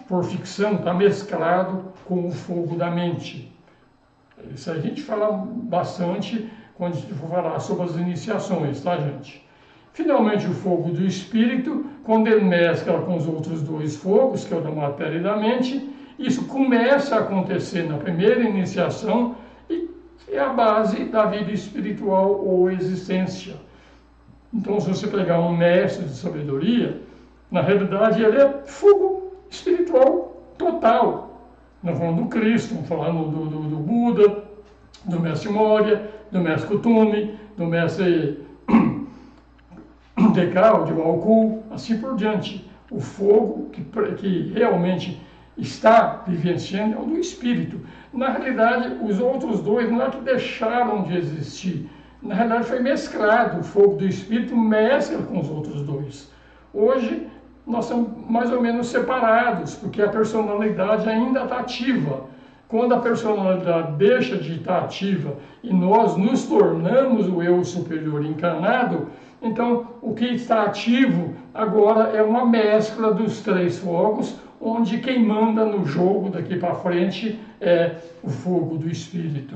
por ficção está mesclado com o fogo da mente. Isso a gente fala bastante quando a gente for falar sobre as iniciações, tá, gente? Finalmente, o fogo do espírito, quando ele mescla com os outros 2 fogos, que é o da matéria e da mente, isso começa a acontecer na primeira iniciação e é a base da vida espiritual ou existência. Então, se você pegar um mestre de sabedoria, na realidade ele é fogo espiritual total. Nós falamos do Cristo, estamos falando do Buda, do mestre Moria, do mestre Kuthumi, do mestre Dekal, de Walku, assim por diante. O fogo que realmente está vivenciando é o do espírito. Na realidade, os outros 2 não é que deixaram de existir. Na realidade, foi mesclado. O fogo do espírito mescla com os outros 2. Hoje, nós estamos mais ou menos separados, porque a personalidade ainda está ativa. Quando a personalidade deixa de estar ativa e nós nos tornamos o eu superior encarnado, então o que está ativo agora é uma mescla dos 3 fogos, onde quem manda no jogo daqui para frente é o fogo do espírito.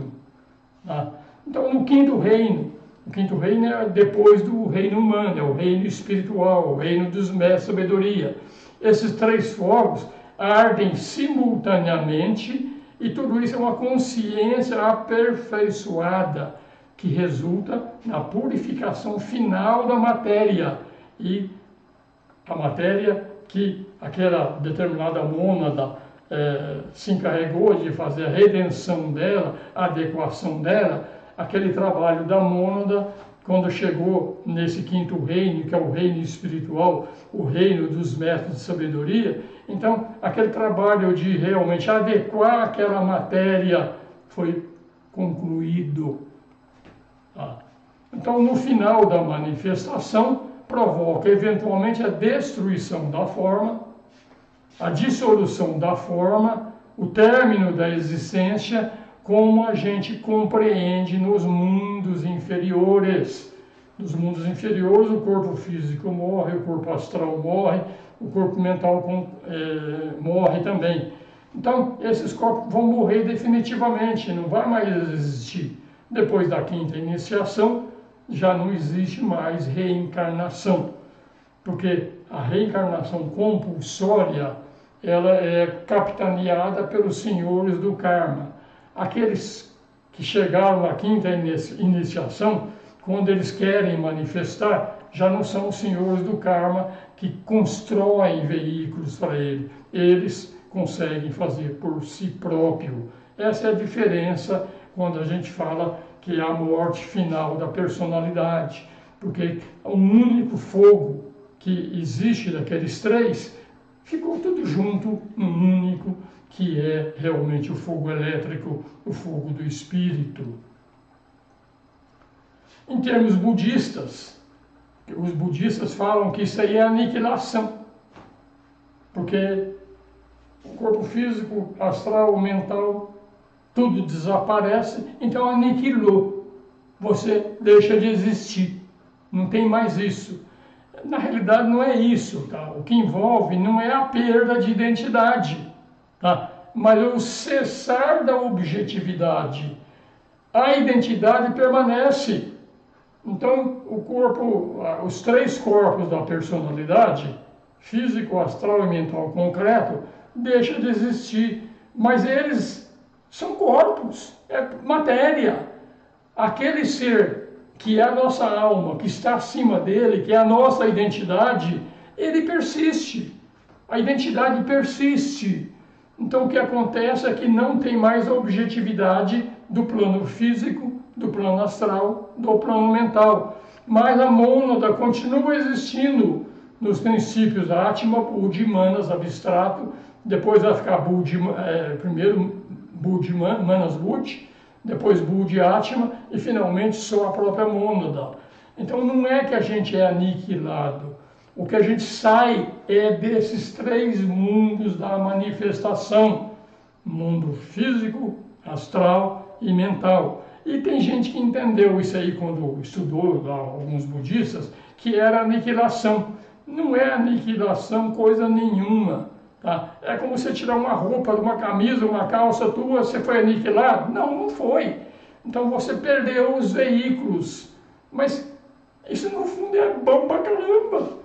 Tá? Então, no 5º reino, o 5º reino é depois do reino humano, é o reino espiritual, o reino dos mestres de sabedoria. Esses 3 fogos ardem simultaneamente e tudo isso é uma consciência aperfeiçoada que resulta na purificação final da matéria. E a matéria que aquela determinada mônada se encarregou de fazer a redenção dela, a adequação dela, aquele trabalho da mônada, quando chegou nesse 5º reino, que é o reino espiritual, o reino dos mestres de sabedoria, então aquele trabalho de realmente adequar aquela matéria foi concluído. Então, no final da manifestação, provoca eventualmente a destruição da forma, a dissolução da forma, o término da existência, como a gente compreende nos mundos inferiores. Nos mundos inferiores, o corpo físico morre, o corpo astral morre, o corpo mental morre também. Então, esses corpos vão morrer definitivamente, não vai mais existir. Depois da 5ª iniciação, já não existe mais reencarnação, porque a reencarnação compulsória, ela é capitaneada pelos senhores do karma. Aqueles que chegaram à 5ª iniciação, quando eles querem manifestar, já não são os senhores do karma que constroem veículos para ele. Eles conseguem fazer por si próprio. Essa é a diferença quando a gente fala que é a morte final da personalidade. Porque o único fogo que existe daqueles três ficou tudo junto num único, que é realmente o fogo elétrico, o fogo do espírito. Em termos budistas, os budistas falam que isso aí é aniquilação, porque o corpo físico, astral, mental, tudo desaparece, então aniquilou. Você deixa de existir, não tem mais isso. Na realidade não é isso, tá? O que envolve não é a perda de identidade, tá? Mas o cessar da objetividade. A identidade permanece. Então, o corpo, os três corpos da personalidade, físico, astral e mental concreto, deixam de existir. Mas eles são corpos, é matéria. Aquele ser que é a nossa alma, que está acima dele, que é a nossa identidade, ele persiste. A identidade persiste. Então, o que acontece é que não tem mais a objetividade do plano físico, do plano astral, do plano mental. Mas a mônada continua existindo nos princípios Atma, Buddhi, Manas, abstrato. Depois vai ficar Buddhi, primeiro Buddhi, Manas, Buddhi. Depois Buddhi, Atma e finalmente só a própria mônada. Então não é que a gente é aniquilado. O que a gente sai é desses três mundos da manifestação. Mundo físico, astral e mental. E tem gente que entendeu isso aí quando estudou lá, alguns budistas, que era aniquilação. Não é aniquilação coisa nenhuma. Tá? É como você tirar uma roupa, uma camisa, uma calça tua, você foi aniquilado? Não, não foi. Então você perdeu os veículos. Mas isso no fundo é bom pra caramba.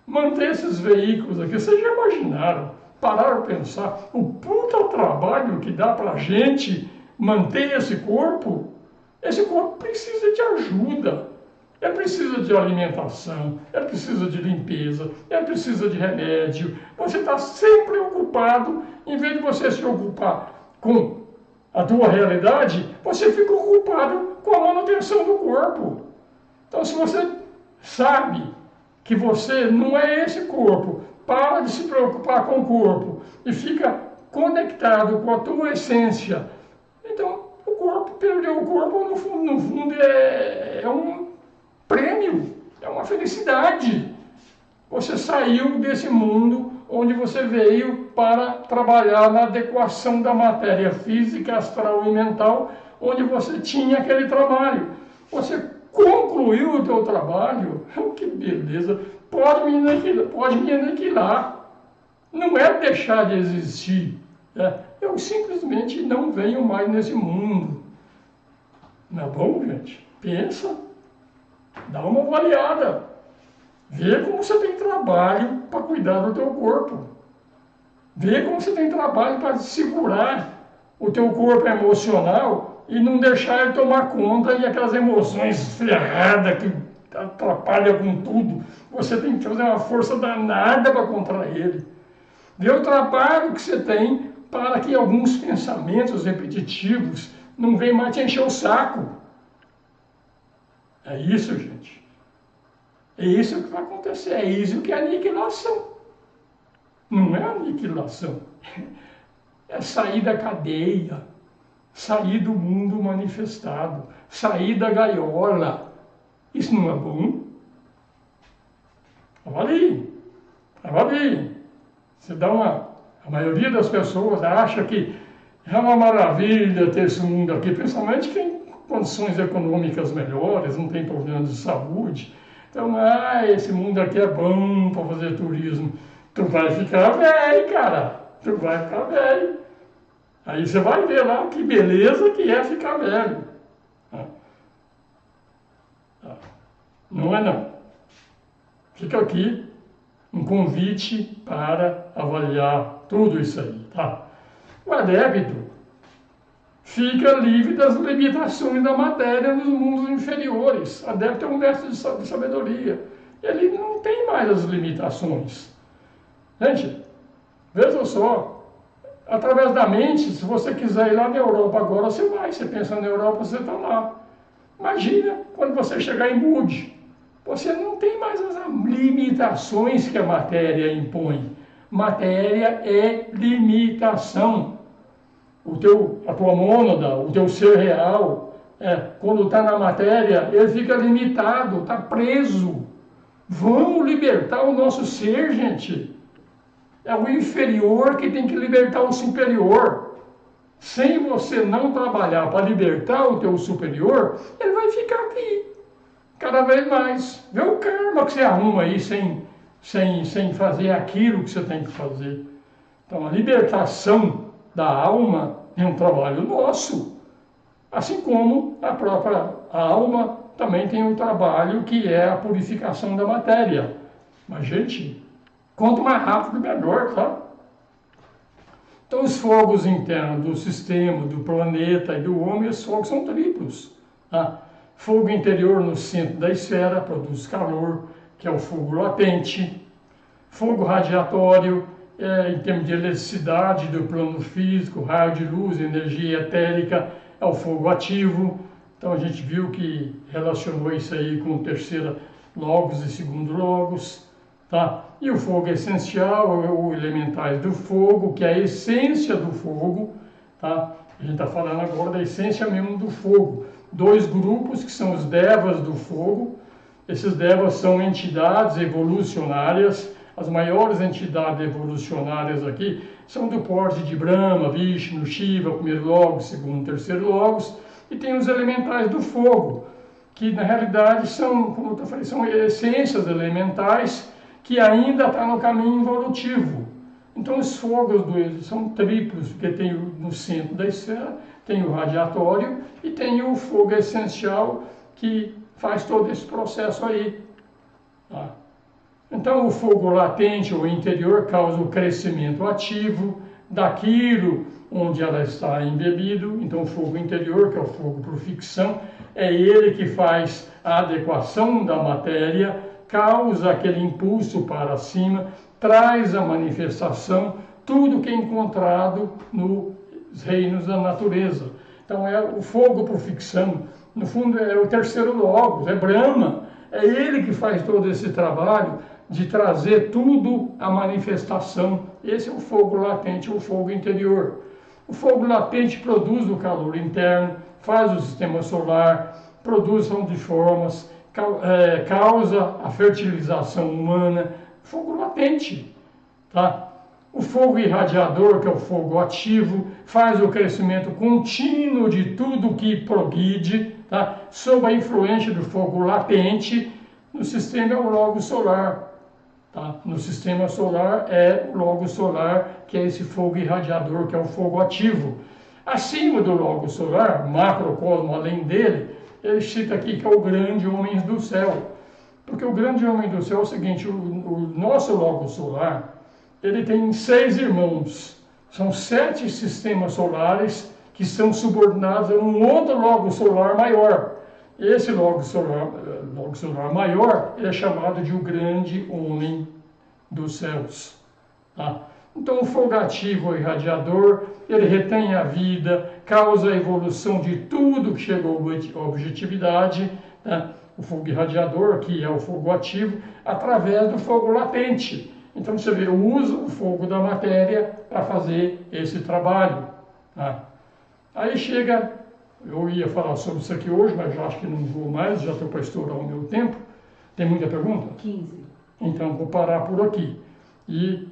Manter esses veículos aqui, vocês já imaginaram? Pararam a pensar o puta trabalho que dá pra gente manter esse corpo? Esse corpo precisa de ajuda. Ele precisa de alimentação, ele precisa de limpeza, ele precisa de remédio. Você está sempre ocupado, em vez de você se ocupar com a tua realidade, você fica ocupado com a manutenção do corpo. Então, se você sabe que você não é esse corpo, para de se preocupar com o corpo e fica conectado com a tua essência, então o corpo, perdeu o corpo, no fundo é um prêmio, é uma felicidade. Você saiu desse mundo onde você veio para trabalhar na adequação da matéria física, astral e mental, onde você tinha aquele trabalho. Você concluiu o teu trabalho, que beleza, pode me aniquilar. Não é deixar de existir. Eu simplesmente não venho mais nesse mundo. Não é bom, gente? Pensa. Dá uma avaliada. Vê como você tem trabalho para cuidar do teu corpo. Vê como você tem trabalho para segurar o teu corpo emocional e não deixar ele tomar conta e aquelas emoções ferradas que atrapalham com tudo. Você tem que fazer uma força danada para contra ele. Vê o trabalho que você tem para que alguns pensamentos repetitivos não venham mais te encher o saco. É isso, gente. É isso que vai acontecer. É isso que é aniquilação. Não é aniquilação. É sair da cadeia. Sair do mundo manifestado. Sair da gaiola. Isso não é bom? Avalie. Avalie. Você dá a maioria das pessoas acha que é uma maravilha ter esse mundo aqui, principalmente quem condições econômicas melhores, não tem problemas de saúde. Então, esse mundo aqui é bom para fazer turismo. Tu vai ficar velho, cara. Tu vai ficar velho. Aí você vai ver lá que beleza que é ficar velho. Não é não. Fica aqui um convite para avaliar tudo isso aí, tá? O adébito fica livre das limitações da matéria nos mundos inferiores. Adepto é um mestre de sabedoria. Ele não tem mais as limitações. Gente, veja só, através da mente, se você quiser ir lá na Europa agora, você vai. Você pensa na Europa, você está lá. Imagina quando você chegar em Budi. Você não tem mais as limitações que a matéria impõe. Matéria é limitação. A tua mônada, o teu ser real, quando está na matéria, ele fica limitado, está preso. Vamos libertar o nosso ser, gente. É o inferior que tem que libertar o superior. Sem você não trabalhar para libertar o teu superior, ele vai ficar aqui, cada vez mais. Vê o karma que você arruma aí sem fazer aquilo que você tem que fazer. Então, a libertação da alma é um trabalho nosso. Assim como a própria alma também tem um trabalho que é a purificação da matéria. Mas, gente, quanto mais rápido, melhor, tá? Então, os fogos internos do sistema, do planeta e do homem, os fogos são triplos. Tá? Fogo interior no centro da esfera, produz calor, que é o fogo latente. Fogo radiatório, em termos de eletricidade do plano físico, raio de luz, energia etérica, é o fogo ativo. Então a gente viu que relacionou isso aí com o terceiro logos e segundo logos. Tá? E o fogo essencial, ou elementais do fogo, que é a essência do fogo. Tá? A gente está falando agora da essência mesmo do fogo. Dois grupos que são os devas do fogo. Esses devas são entidades evolucionárias. As maiores entidades evolucionárias aqui são do porte de Brahma, Vishnu, Shiva, primeiro logos, segundo, terceiro logos, e tem os elementais do fogo, que na realidade são, como eu falei, são essências elementais que ainda estão no caminho evolutivo. Então os fogos são triplos, porque tem no centro da esfera, tem o radiatório e tem o fogo essencial que faz todo esse processo aí. Tá? Então, o fogo latente ou interior causa o crescimento ativo daquilo onde ela está embebido. Então, o fogo interior, que é o fogo por ficção, é ele que faz a adequação da matéria, causa aquele impulso para cima, traz a manifestação, tudo que é encontrado nos reinos da natureza. Então, é o fogo por ficção. No fundo, é o terceiro logos, é Brahma. É ele que faz todo esse trabalho de trazer tudo à manifestação. Esse é o fogo latente, o fogo interior. O fogo latente produz o calor interno, faz o sistema solar, produção de formas, causa a fertilização humana. Fogo latente. Tá? O fogo irradiador, que é o fogo ativo, faz o crescimento contínuo de tudo que progride, tá? Sob a influência do fogo latente. No sistema é o logo solar. Tá? No sistema solar é o logo solar, que é esse fogo irradiador, que é o fogo ativo. Acima do logo solar, macrocosmo além dele, ele cita aqui que é o grande homem do céu. Porque o grande homem do céu é o seguinte, o nosso logo solar, ele tem 6 irmãos. São 7 sistemas solares que são subordinados a um outro logo solar maior. Esse logo solar maior é chamado de o grande homem dos céus. Tá? Então o fogo ativo ou irradiador, ele retém a vida, causa a evolução de tudo que chegou à objetividade. Tá? O fogo irradiador, que é o fogo ativo, através do fogo latente. Então você vê, usa o fogo da matéria para fazer esse trabalho. Tá? Aí chega... Eu ia falar sobre isso aqui hoje, mas já acho que não vou mais, já estou para estourar o meu tempo. Tem muita pergunta? 15. Então vou parar por aqui. E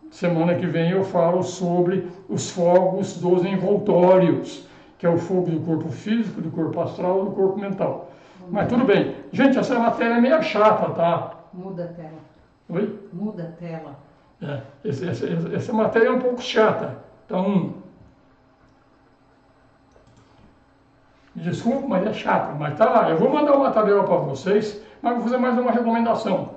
semana que vem eu falo sobre os fogos dos envoltórios, que é o fogo do corpo físico, do corpo astral e do corpo mental. Mas tudo bem. Gente, essa matéria é meio chata, tá? Muda a tela. Oi? Muda a tela. Essa matéria é um pouco chata. Então... Desculpa, mas é chato, mas tá lá. Eu vou mandar uma tabela para vocês, mas vou fazer mais uma recomendação.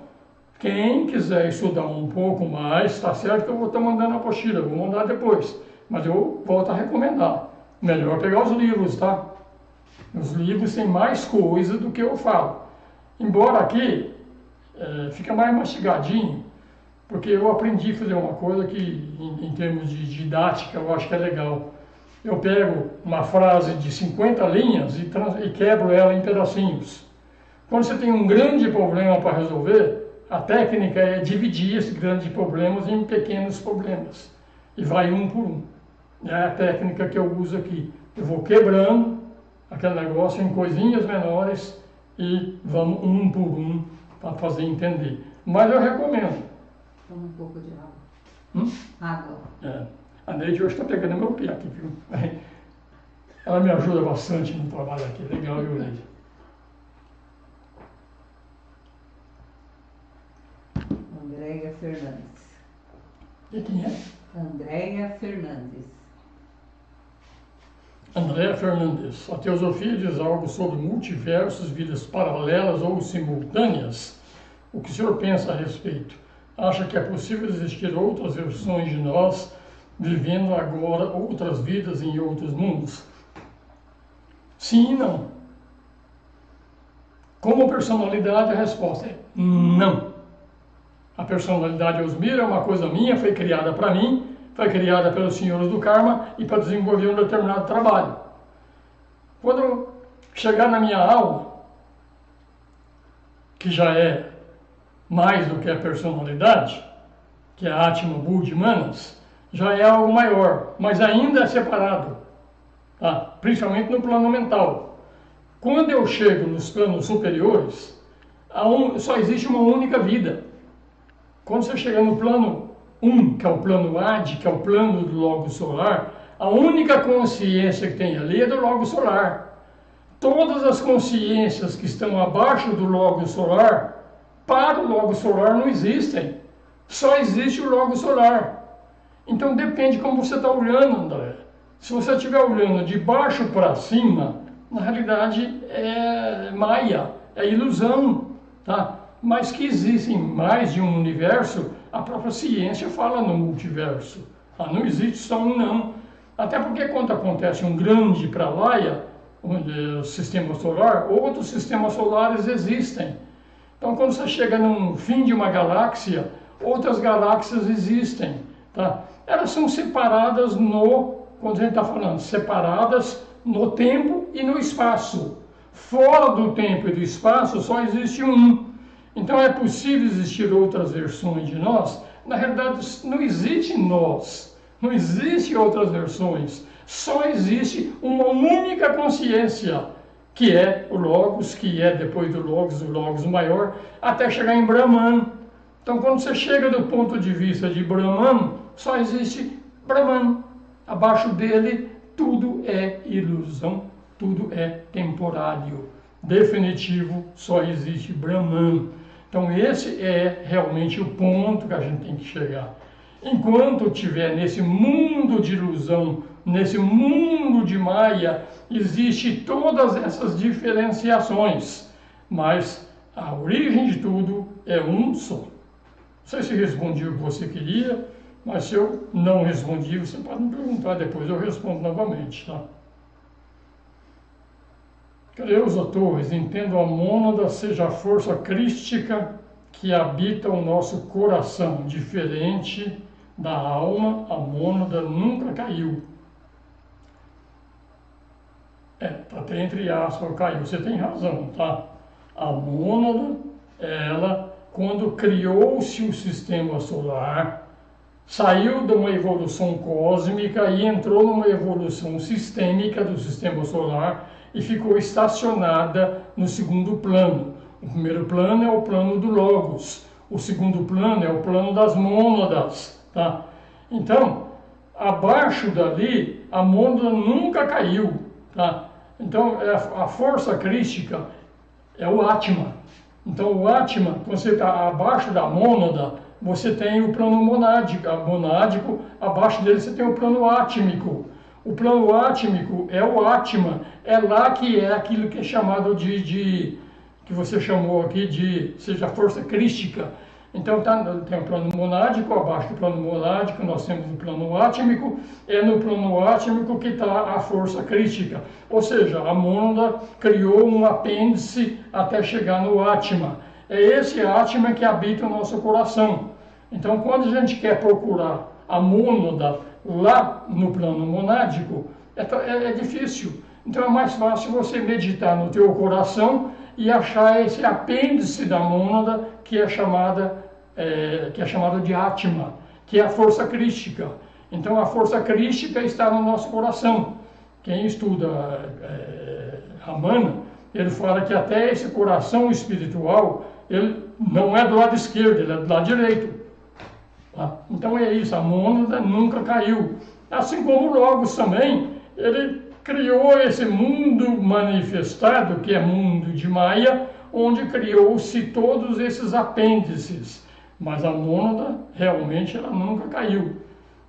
Quem quiser estudar um pouco mais, tá certo que eu vou estar mandando a apostila, vou mandar depois, mas eu volto a recomendar. melhor pegar os livros, tá? Os livros têm mais coisa do que eu falo. Embora aqui fica mais mastigadinho, porque eu aprendi a fazer uma coisa que, em termos de didática, eu acho que é legal. Eu pego uma frase de 50 linhas e quebro ela em pedacinhos. Quando você tem um grande problema para resolver, a técnica é dividir esses grandes problemas em pequenos problemas. E vai um por um. É a técnica que eu uso aqui. Eu vou quebrando aquele negócio em coisinhas menores e vamos um por um para fazer entender. Mas eu recomendo. Toma um pouco de água. Água. A Neide hoje está pegando meu pé aqui, viu? Ela me ajuda bastante no trabalho aqui. Legal, viu, Neide? Andréia Fernandes. E quem é? Andréia Fernandes. Andréia Fernandes. A teosofia diz algo sobre multiversos, vidas paralelas ou simultâneas. O que o senhor pensa a respeito? Acha que é possível existir outras versões de nós, vivendo agora outras vidas em outros mundos? Sim e não. Como personalidade, a resposta é não. A personalidade Osmira é uma coisa minha, foi criada para mim, foi criada pelos senhores do karma e para desenvolver um determinado trabalho. Quando chegar na minha alma, que já é mais do que a personalidade, que é a Atma, Buddha e Manas, já é algo maior, mas ainda é separado, tá? Principalmente no plano mental. Quando eu chego nos planos superiores, só existe uma única vida. Quando você chega no plano 1, que é o plano Adi, que é o plano do Logo Solar, a única consciência que tem ali é do Logo Solar. Todas as consciências que estão abaixo do Logo Solar, para o Logo Solar não existem. Só existe o Logo Solar. Então depende como você está olhando, André. Se você estiver olhando de baixo para cima, na realidade é maia, é ilusão, tá? Mas que existem mais de um universo, a própria ciência fala no multiverso. Não existe só um não. Até porque quando acontece um grande pralaya, o sistema solar, outros sistemas solares existem. Então quando você chega no fim de uma galáxia, outras galáxias existem, tá? Elas são separadas quando a gente está falando, separadas no tempo e no espaço. Fora do tempo e do espaço só existe um. Então é possível existir outras versões de nós? Na realidade não existe nós, não existe outras versões, só existe uma única consciência, que é o Logos, que é depois do Logos maior, até chegar em Brahman. Então quando você chega do ponto de vista de Brahman, só existe Brahman. Abaixo dele tudo é ilusão, tudo é temporário. Definitivo, só existe Brahman. Então esse é realmente o ponto que a gente tem que chegar. Enquanto estiver nesse mundo de ilusão, nesse mundo de Maya, existe todas essas diferenciações, mas a origem de tudo é um só. Não sei se respondi o que você queria, mas se eu não respondi, você pode me perguntar depois, eu respondo novamente, tá? Creuza Torres, entendo a mônada seja a força crística que habita o nosso coração. Diferente da alma, a mônada nunca caiu. Tá até entre aspas, caiu. Você tem razão, tá? A mônada, ela, quando criou-se o sistema solar, saiu de uma evolução cósmica e entrou numa evolução sistêmica do sistema solar, e ficou estacionada no segundo plano. O primeiro plano é o plano do Logos, o segundo plano é o plano das mônadas, tá? Então, abaixo dali, a mônada nunca caiu, tá? Então, a força crística é o Atma. Então, o Atma, quando você está abaixo da mônada, você tem o plano monádico, abaixo dele você tem o plano átmico. O plano átmico é o Atma, é lá que é aquilo que é chamado que você chamou aqui de, seja força crística. Então tem o plano monádico, abaixo do plano monádico nós temos o plano átmico, é no plano átmico que está a força crística, ou seja, a mônada criou um apêndice até chegar no Atma. É esse Atma que habita o nosso coração. Então quando a gente quer procurar a mônada lá no plano monádico, é difícil. Então é mais fácil você meditar no teu coração e achar esse apêndice da mônada que é chamado de Atma, que é a força crística. Então a força crística está no nosso coração. Quem estuda Ramana, ele fala que até esse coração espiritual, ele não é do lado esquerdo, ele é do lado direito. Tá? Então é isso, a mônada nunca caiu. Assim como o Logos também, ele criou esse mundo manifestado, que é mundo de Maya, onde criou-se todos esses apêndices. Mas a mônada, realmente, ela nunca caiu.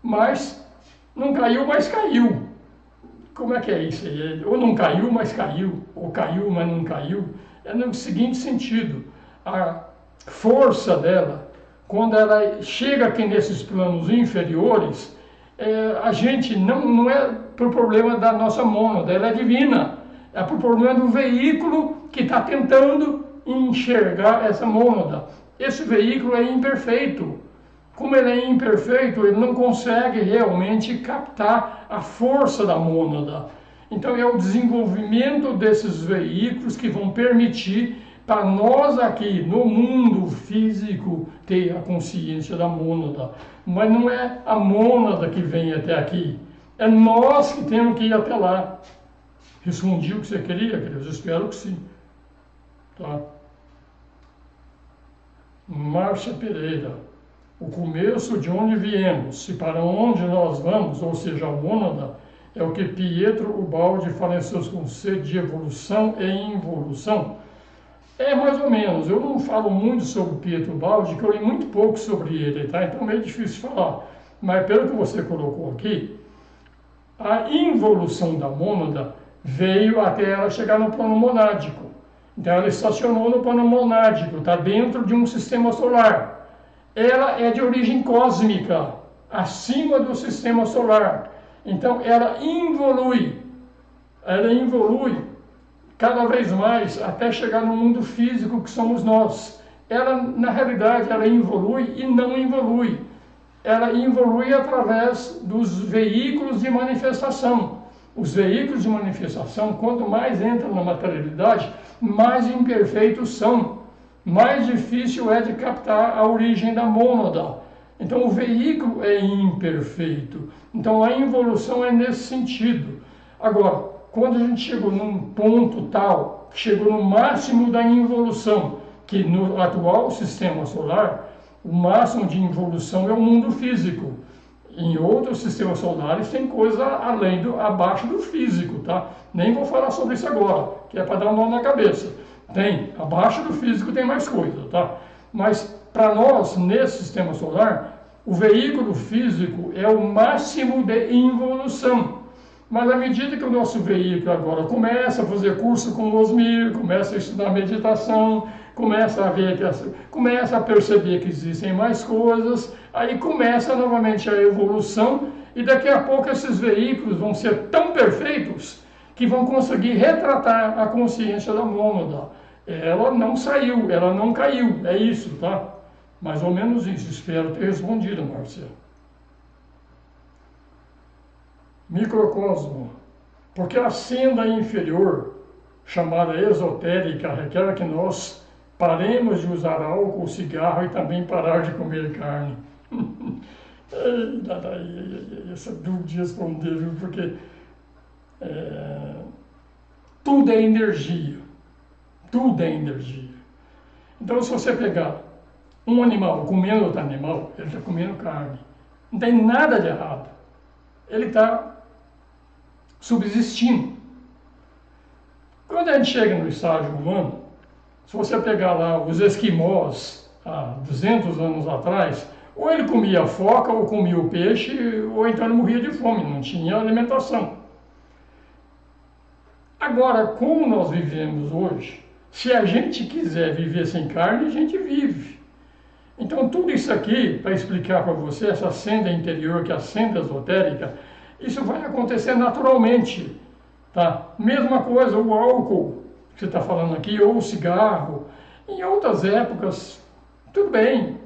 Mas, não caiu, mas caiu. Como é que é isso aí? Ou não caiu, mas caiu. Ou caiu, mas não caiu. É no seguinte sentido. A força dela, quando ela chega aqui nesses planos inferiores, a gente não é por problema da nossa mônada, ela é divina. É por problema do veículo que está tentando enxergar essa mônada. Esse veículo é imperfeito. Como ele é imperfeito, ele não consegue realmente captar a força da mônada. Então é o desenvolvimento desses veículos que vão permitir para nós aqui no mundo físico ter a consciência da mônada. Mas não é a mônada que vem até aqui. É nós que temos que ir até lá. Respondi o que você queria, queridos? Espero que sim. Tá? Márcia Pereira. O começo de onde viemos, se para onde nós vamos, ou seja, a mônada, é o que Pietro Ubaldi fala em seus conceitos de evolução e involução. É mais ou menos. Eu não falo muito sobre Pietro Ubaldi, que eu li muito pouco sobre ele, tá? Então é meio difícil falar. Mas pelo que você colocou aqui, a involução da mônada veio até ela chegar no plano monádico. Então ela estacionou no plano monádico, está dentro de um sistema solar. Ela é de origem cósmica, acima do sistema solar. Então ela evolui cada vez mais até chegar no mundo físico que somos nós. Ela, na realidade, ela evolui e não evolui. Ela evolui através dos veículos de manifestação. Os veículos de manifestação, quanto mais entram na materialidade, mais imperfeitos são. Mais difícil é de captar a origem da mônada. Então o veículo é imperfeito. Então a involução é nesse sentido. Agora, quando a gente chegou num ponto tal, chegou no máximo da involução, que no atual sistema solar, o máximo de involução é o mundo físico. Em outros sistemas solares tem coisa abaixo do físico, tá? Nem vou falar sobre isso agora, que é para dar um nó na cabeça. Tem, abaixo do físico tem mais coisa, tá? Mas para nós, nesse sistema solar, o veículo físico é o máximo de involução. Mas à medida que o nosso veículo agora começa a fazer curso com o Osmir, começa a estudar meditação, começa a perceber que existem mais coisas, aí começa novamente a evolução e daqui a pouco esses veículos vão ser tão perfeitos que vão conseguir retratar a consciência da mônada. Ela não saiu, ela não caiu, é isso, tá? Mais ou menos isso, espero ter respondido, Márcia. Microcosmo. Porque a senda inferior, chamada esotérica, requer que nós paremos de usar álcool, cigarro e também parar de comer carne. Essa dúvida de responder, viu? Porque tudo é energia. Tudo é energia. Então, se você pegar um animal comendo outro animal, ele está comendo carne. Não tem nada de errado. Ele está subsistindo. Quando a gente chega no estágio humano, se você pegar lá os esquimós, há 200 anos atrás, ou ele comia foca, ou comia o peixe, ou então ele morria de fome, não tinha alimentação. Agora, como nós vivemos hoje, se a gente quiser viver sem carne, a gente vive. Então, tudo isso aqui, para explicar para você, essa senda interior, que é a senda esotérica, isso vai acontecer naturalmente, tá? Mesma coisa, o álcool, que você está falando aqui, ou o cigarro, em outras épocas, tudo bem.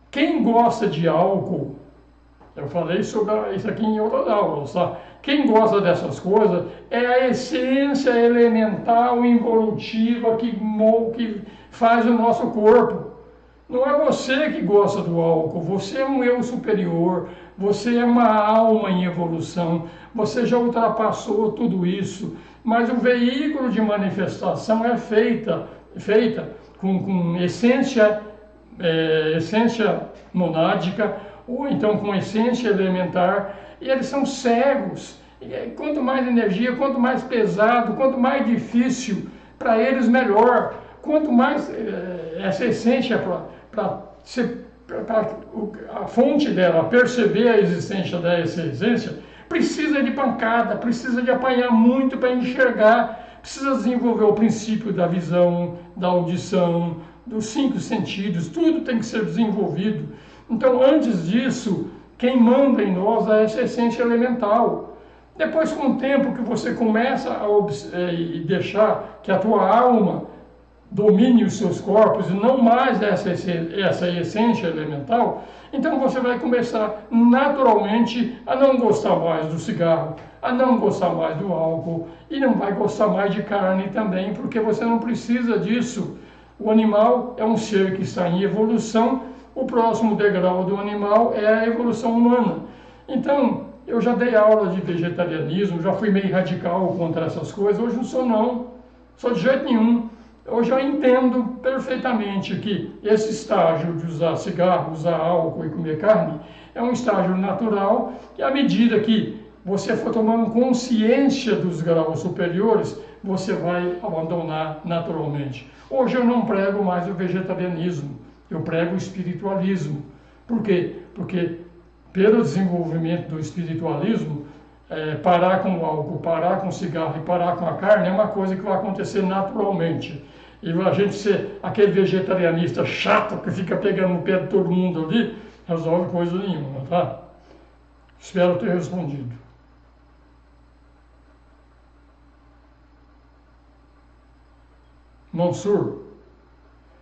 Quem gosta de álcool, eu falei sobre isso aqui em outras aulas, tá? Quem gosta dessas coisas é a essência elemental involutiva que faz o nosso corpo. Não é você que gosta do álcool, você é um eu superior, você é uma alma em evolução, você já ultrapassou tudo isso, mas o veículo de manifestação é feita com essência monádica, ou então com essência elementar, e eles são cegos. E quanto mais energia, quanto mais pesado, quanto mais difícil, para eles melhor. Quanto mais essa essência, para a fonte dela perceber a existência dessa essência, precisa de pancada, precisa de apanhar muito para enxergar, precisa desenvolver o princípio da visão, da audição, dos 5 sentidos, tudo tem que ser desenvolvido. Então, antes disso, quem manda em nós é essa essência elemental. Depois, com o tempo que você começa a deixar que a tua alma domine os seus corpos e não mais essa essência elemental, então você vai começar naturalmente a não gostar mais do cigarro, a não gostar mais do álcool e não vai gostar mais de carne também, porque você não precisa disso. O animal é um ser que está em evolução, o próximo degrau do animal é a evolução humana. Então, eu já dei aula de vegetarianismo, já fui meio radical contra essas coisas, hoje não sou de jeito nenhum. Hoje eu entendo perfeitamente que esse estágio de usar cigarro, usar álcool e comer carne é um estágio natural e à medida que você for tomando consciência dos graus superiores, você vai abandonar naturalmente. Hoje eu não prego mais o vegetarianismo, eu prego o espiritualismo. Por quê? Porque pelo desenvolvimento do espiritualismo, parar com o álcool, parar com o cigarro e parar com a carne é uma coisa que vai acontecer naturalmente. E a gente ser aquele vegetarianista chato que fica pegando no pé de todo mundo ali, resolve coisa nenhuma, tá? Espero ter respondido. Mansur,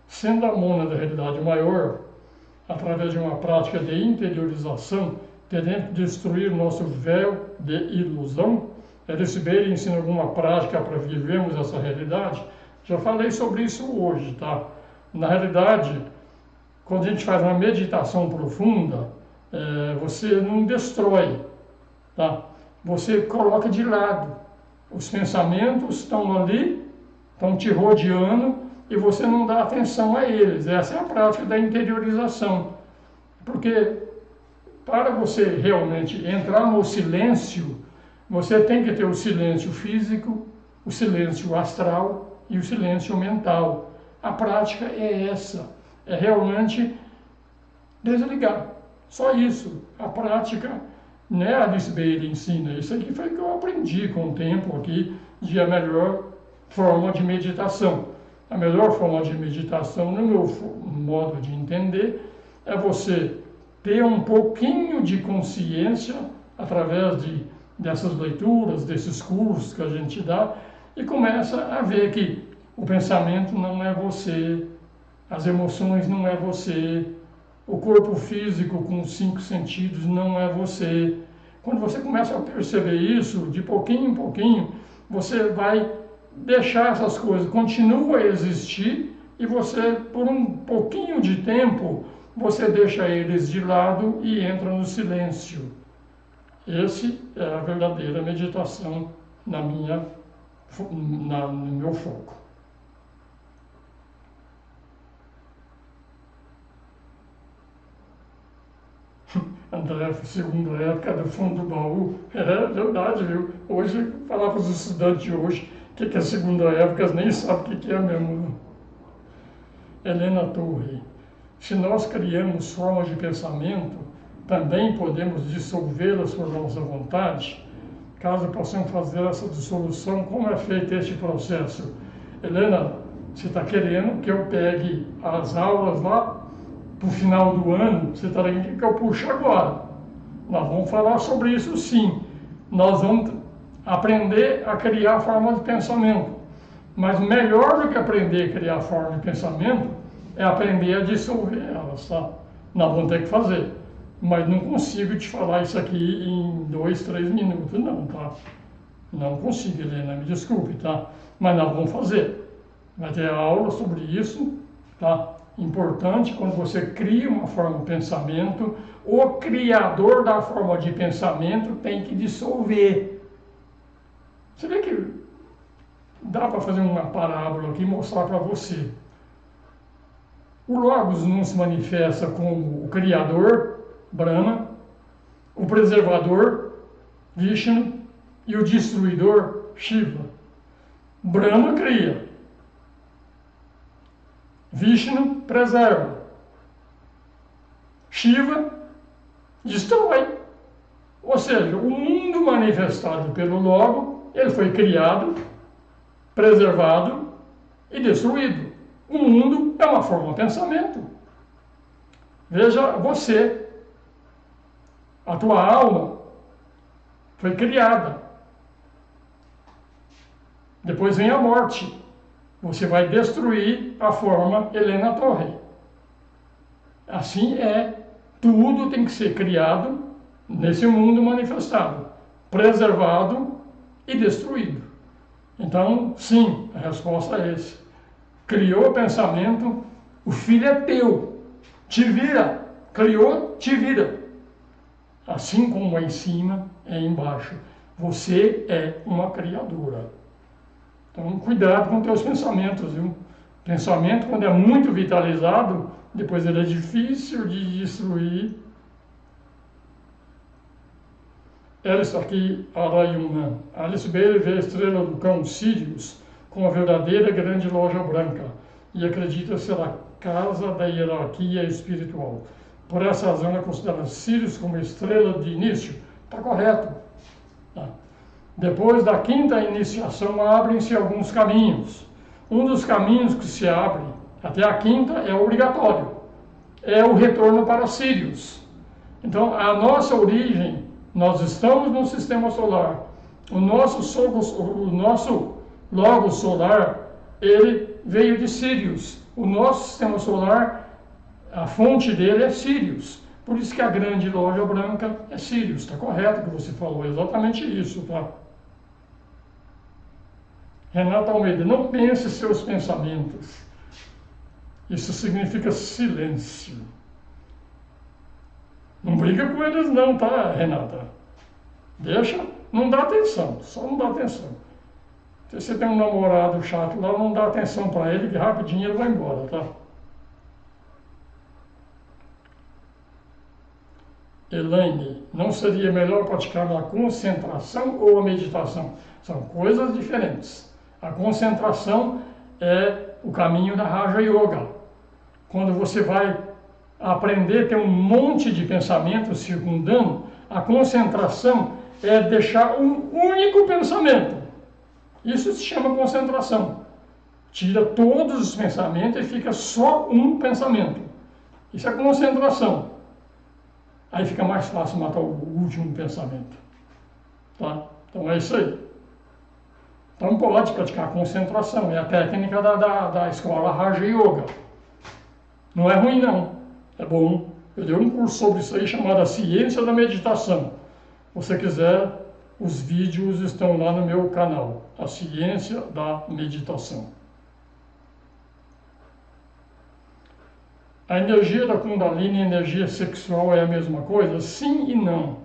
sendo a mônada da realidade maior, através de uma prática de interiorização, teremos destruir nosso véu de ilusão? Elisibeli ensina alguma prática para vivermos essa realidade? Já falei sobre isso hoje, tá? Na realidade, quando a gente faz uma meditação profunda, você não destrói, tá? Você coloca de lado. Os pensamentos estão ali, estão te rodeando e você não dá atenção a eles. Essa é a prática da interiorização. Porque para você realmente entrar no silêncio, você tem que ter o silêncio físico, o silêncio astral e o silêncio mental. A prática é essa, é realmente desligar. Só isso. A prática, né, a Elisibeli ensina. Isso aqui foi o que eu aprendi com o tempo aqui, de a melhor forma de meditação. A melhor forma de meditação, no meu modo de entender, é você ter um pouquinho de consciência através dessas leituras, desses cursos que a gente dá, e começa a ver que o pensamento não é você, as emoções não é você, o corpo físico com os 5 sentidos não é você. Quando você começa a perceber isso, de pouquinho em pouquinho, você vai deixar essas coisas, continua a existir, e você, por um pouquinho de tempo, você deixa eles de lado e entra no silêncio. Esse é a verdadeira meditação no meu foco. André, segunda época do fundo do baú, é verdade, viu? Hoje, falar para os estudantes de hoje, o que é segunda época, nem sabem o que é mesmo. Helena Torre, se nós criamos formas de pensamento, também podemos dissolvê-las por nossa vontade? Caso possamos fazer essa dissolução, como é feito este processo? Helena, você está querendo que eu pegue as aulas lá, para o final do ano, você está vendo que eu puxo agora. Nós vamos falar sobre isso sim. Nós vamos aprender a criar formas de pensamento. Mas melhor do que aprender a criar forma de pensamento é aprender a dissolver elas, tá? Nós vamos ter que fazer. Mas não consigo te falar isso aqui em 2, 3 minutos, não, tá? Não consigo, Helena, me desculpe, tá? Mas nós vamos fazer. Vai ter aula sobre isso, tá? Importante, quando você cria uma forma de pensamento, o criador da forma de pensamento tem que dissolver. Você vê que dá para fazer uma parábola aqui e mostrar para você. O Logos não se manifesta como o Criador, Brahma, o Preservador, Vishnu, e o Destruidor, Shiva. Brahma cria. Vishnu preserva. Shiva destrói. Ou seja, o mundo manifestado pelo Logo, ele foi criado, preservado e destruído. O mundo é uma forma de pensamento. Veja você, a tua alma foi criada. Depois vem a morte. Você vai destruir a forma Helena Torre. Assim é, tudo tem que ser criado nesse mundo manifestado, preservado e destruído. Então, sim, a resposta é essa. Criou o pensamento, o filho é teu, te vira, criou, te vira. Assim como é em cima, é embaixo. Você é uma criadora. Então, cuidado com teus pensamentos, viu? Pensamento, quando é muito vitalizado, depois ele é difícil de destruir. Alice aqui, Arayuna. Alice Bailey vê a estrela do cão Sirius com a verdadeira grande loja branca e acredita ser a casa da hierarquia espiritual. Por essa razão, ela considera Sirius como estrela de início. Está correto. Tá. Depois da quinta iniciação, abrem-se alguns caminhos. Um dos caminhos que se abre até a quinta é obrigatório. É o retorno para Sirius. Então, a nossa origem, nós estamos no sistema solar. O nosso Logos solar, ele veio de Sirius. O nosso sistema solar, a fonte dele é Sirius. Por isso que a grande loja branca é Sirius. Está correto o que você falou, exatamente isso, tá? Renata Almeida, não pense seus pensamentos. Isso significa silêncio. Não briga com eles não, tá, Renata? Deixa, não dá atenção, só não dá atenção. Se você tem um namorado chato lá, não dá atenção para ele, que rapidinho ele vai embora, tá? Elaine, não seria melhor praticar a concentração ou a meditação? São coisas diferentes. A concentração é o caminho da Raja Yoga. Quando você vai aprender a ter um monte de pensamentos circundando, a concentração é deixar um único pensamento. Isso se chama concentração. Tira todos os pensamentos e fica só um pensamento. Isso é concentração. Aí fica mais fácil matar o último pensamento. Tá? Então é isso aí. Então pode praticar a concentração. É a técnica da escola Raja Yoga. Não é ruim não. É bom. Eu dei um curso sobre isso aí chamado A Ciência da Meditação. Se você quiser, os vídeos estão lá no meu canal. A Ciência da Meditação. A energia da Kundalini e a energia sexual é a mesma coisa? Sim e não.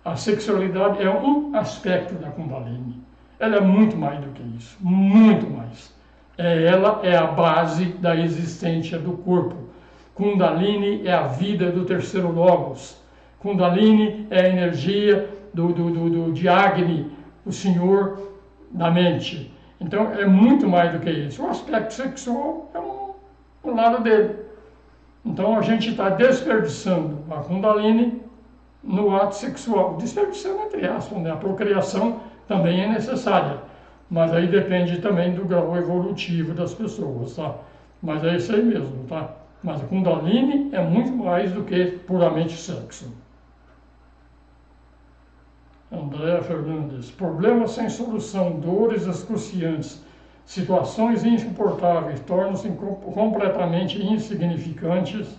A sexualidade é um aspecto da Kundalini. Ela é muito mais do que isso. Muito mais. Ela é a base da existência do corpo. Kundalini é a vida do terceiro Logos. Kundalini é a energia de Agni, o Senhor da mente. Então é muito mais do que isso. O aspecto sexual é um lado dele. Então a gente está desperdiçando a Kundalini no ato sexual. Desperdiçando entre aspas, né? A procriação também é necessária. Mas aí depende também do grau evolutivo das pessoas, tá? Mas é isso aí mesmo, tá? Mas a Kundalini é muito mais do que puramente sexo. Andréa Fernandes. Problemas sem solução, dores excruciantes, situações insuportáveis, tornam-se completamente insignificantes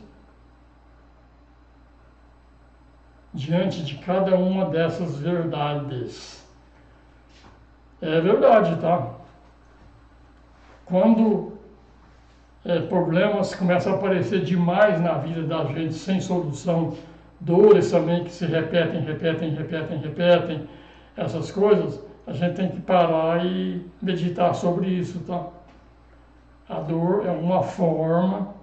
diante de cada uma dessas verdades. É verdade, tá? Quando problemas começam a aparecer demais na vida da gente, sem solução, dores também que se repetem, essas coisas, a gente tem que parar e meditar sobre isso, tá? A dor é uma forma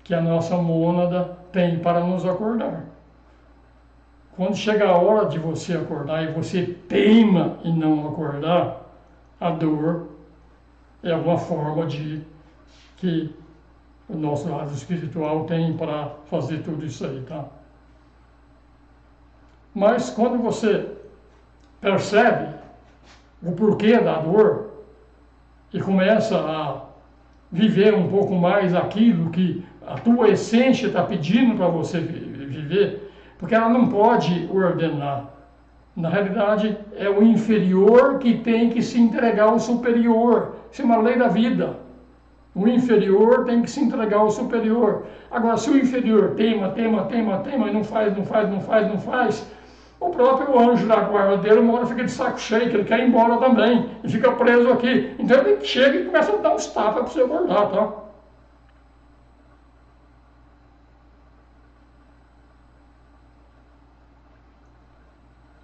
que a nossa mônada tem para nos acordar. Quando chega a hora de você acordar e você teima em não acordar, a dor é uma forma que o nosso lado espiritual tem para fazer tudo isso aí, tá? Mas quando você percebe o porquê da dor e começa a viver um pouco mais aquilo que a tua essência está pedindo para você viver, porque ela não pode ordenar. Na realidade, é o inferior que tem que se entregar ao superior. Isso é uma lei da vida. O inferior tem que se entregar ao superior. Agora, se o inferior teima e não faz, o próprio anjo da guarda dele uma hora fica de saco cheio, que ele quer ir embora também, e fica preso aqui. Então ele chega e começa a dar uns tapas para você acordar, tá?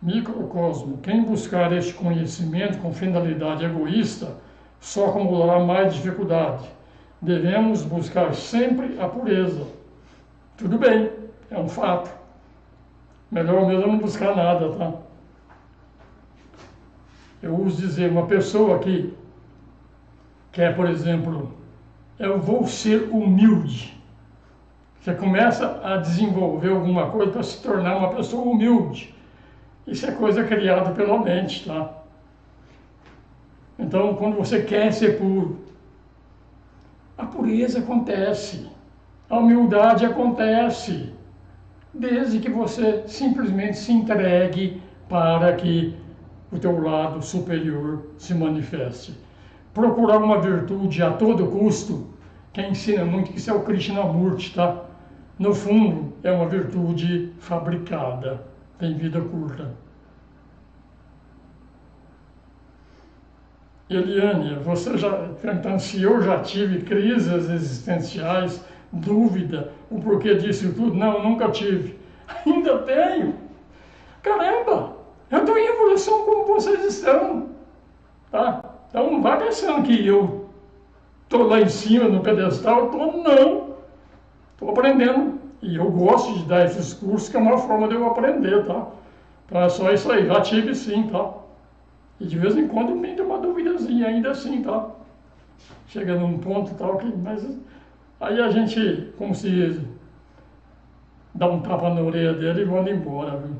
Microcosmo. Quem buscar este conhecimento com finalidade egoísta só acumulará mais dificuldade. Devemos buscar sempre a pureza. Tudo bem, é um fato. Melhor mesmo não buscar nada, tá? Eu uso dizer, uma pessoa que quer, por exemplo, eu vou ser humilde. Você começa a desenvolver alguma coisa para se tornar uma pessoa humilde. Isso é coisa criada pela mente, tá? Então, quando você quer ser puro, a pureza acontece, a humildade acontece, desde que você simplesmente se entregue para que o teu lado superior se manifeste. Procurar uma virtude a todo custo, quem ensina muito que isso é o Krishnamurti, tá? No fundo, é uma virtude fabricada, tem vida curta. Eliane, você já perguntando se eu já tive crises existenciais, dúvida, o porquê disso tudo? Não, eu nunca tive. Ainda tenho. Caramba, eu estou em evolução como vocês estão. Tá? Então não vai pensando que eu estou lá em cima no pedestal, não. Estou aprendendo. E eu gosto de dar esses cursos, que é uma forma de eu aprender, tá? Então é só isso aí, já tive sim, tá? E de vez em quando me dá uma duvidazinha ainda assim, tá? Chega num ponto tal que... Mas aí a gente, como se diz, dá um tapa na orelha dele e manda embora, viu?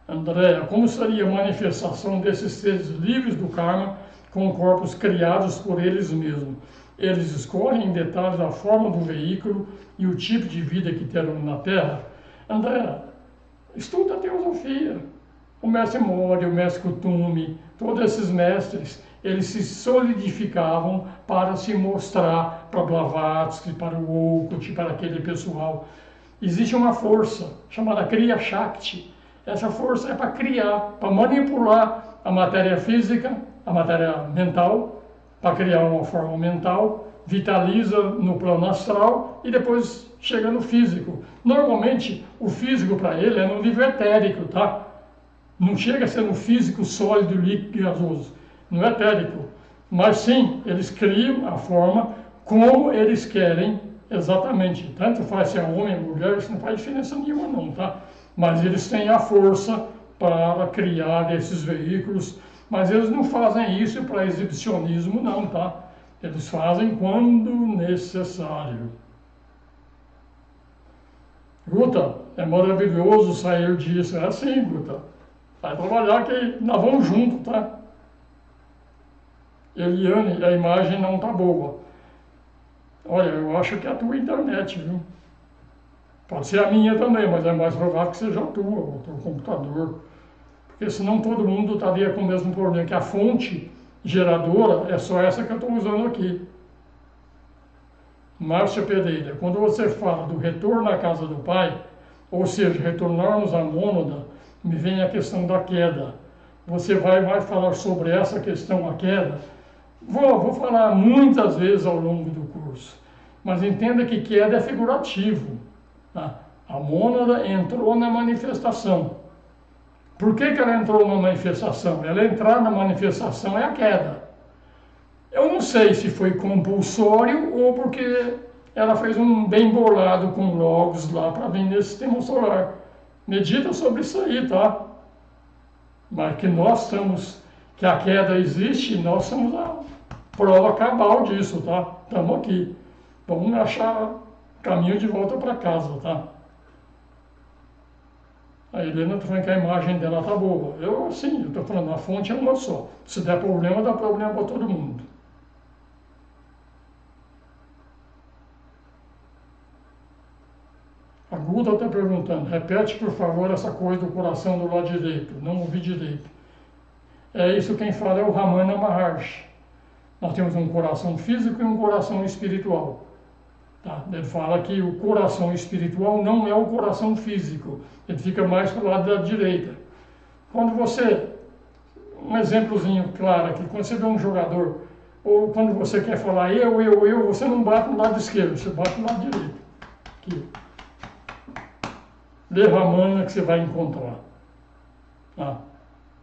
Andréa, como seria a manifestação desses seres livres do karma com corpos criados por eles mesmos? Eles escolhem em detalhes a forma do veículo e o tipo de vida que terão na Terra? Andréa, estuda a teosofia. O mestre Mori, o mestre Kuthumi, todos esses mestres, eles se solidificavam para se mostrar para Blavatsky, para o Occult, para aquele pessoal. Existe uma força chamada Kriya Shakti. Essa força é para criar, para manipular a matéria física, a matéria mental, para criar uma forma mental, vitaliza no plano astral e depois chega no físico. Normalmente, o físico para ele é no nível etérico, tá? Não chega a ser no físico sólido, líquido e gasoso. Não é etérico. Mas sim, eles criam a forma como eles querem exatamente. Tanto faz se é homem ou mulher, isso não faz diferença nenhuma não, tá? Mas eles têm a força para criar esses veículos. Mas eles não fazem isso para exibicionismo não, tá? Eles fazem quando necessário. Guta, é maravilhoso sair disso. É assim, Guta. Vai trabalhar que nós vamos junto, tá? Eliane, a imagem não tá boa. Olha, eu acho que é a tua internet, viu? Pode ser a minha também, mas é mais provável que seja a tua, o teu computador. Porque senão todo mundo estaria com o mesmo problema, que a fonte geradora é só essa que eu estou usando aqui. Márcia Pereira, quando você fala do retorno à casa do Pai, ou seja, retornarmos à mônada, me vem a questão da queda. Você vai falar sobre essa questão, a queda? Vou falar muitas vezes ao longo do curso, mas entenda que queda é figurativo. Tá? A mônada entrou na manifestação. Por que ela entrou na manifestação? Ela entrar na manifestação é a queda. Eu não sei se foi compulsório ou porque ela fez um bem bolado com logos lá para vir nesse sistema solar. Medita sobre isso aí, tá? Mas que nós estamos, que a queda existe, nós somos a prova cabal disso, tá? Estamos aqui. Vamos achar caminho de volta para casa, tá? A Helena está falando que a imagem dela tá boa. Eu estou falando, a fonte é uma só. Se der problema, dá problema para todo mundo. A Guda está perguntando, repete por favor essa coisa do coração do lado direito, não ouvi direito. É isso quem fala é o Ramana Maharshi. Nós temos um coração físico e um coração espiritual. Tá? Ele fala que o coração espiritual não é o coração físico, ele fica mais para o lado da direita. Quando você, um exemplozinho claro aqui, quando você vê um jogador, ou quando você quer falar eu, você não bate no lado esquerdo, você bate no lado direito. Aqui. Lê Ramana que você vai encontrar. Tá?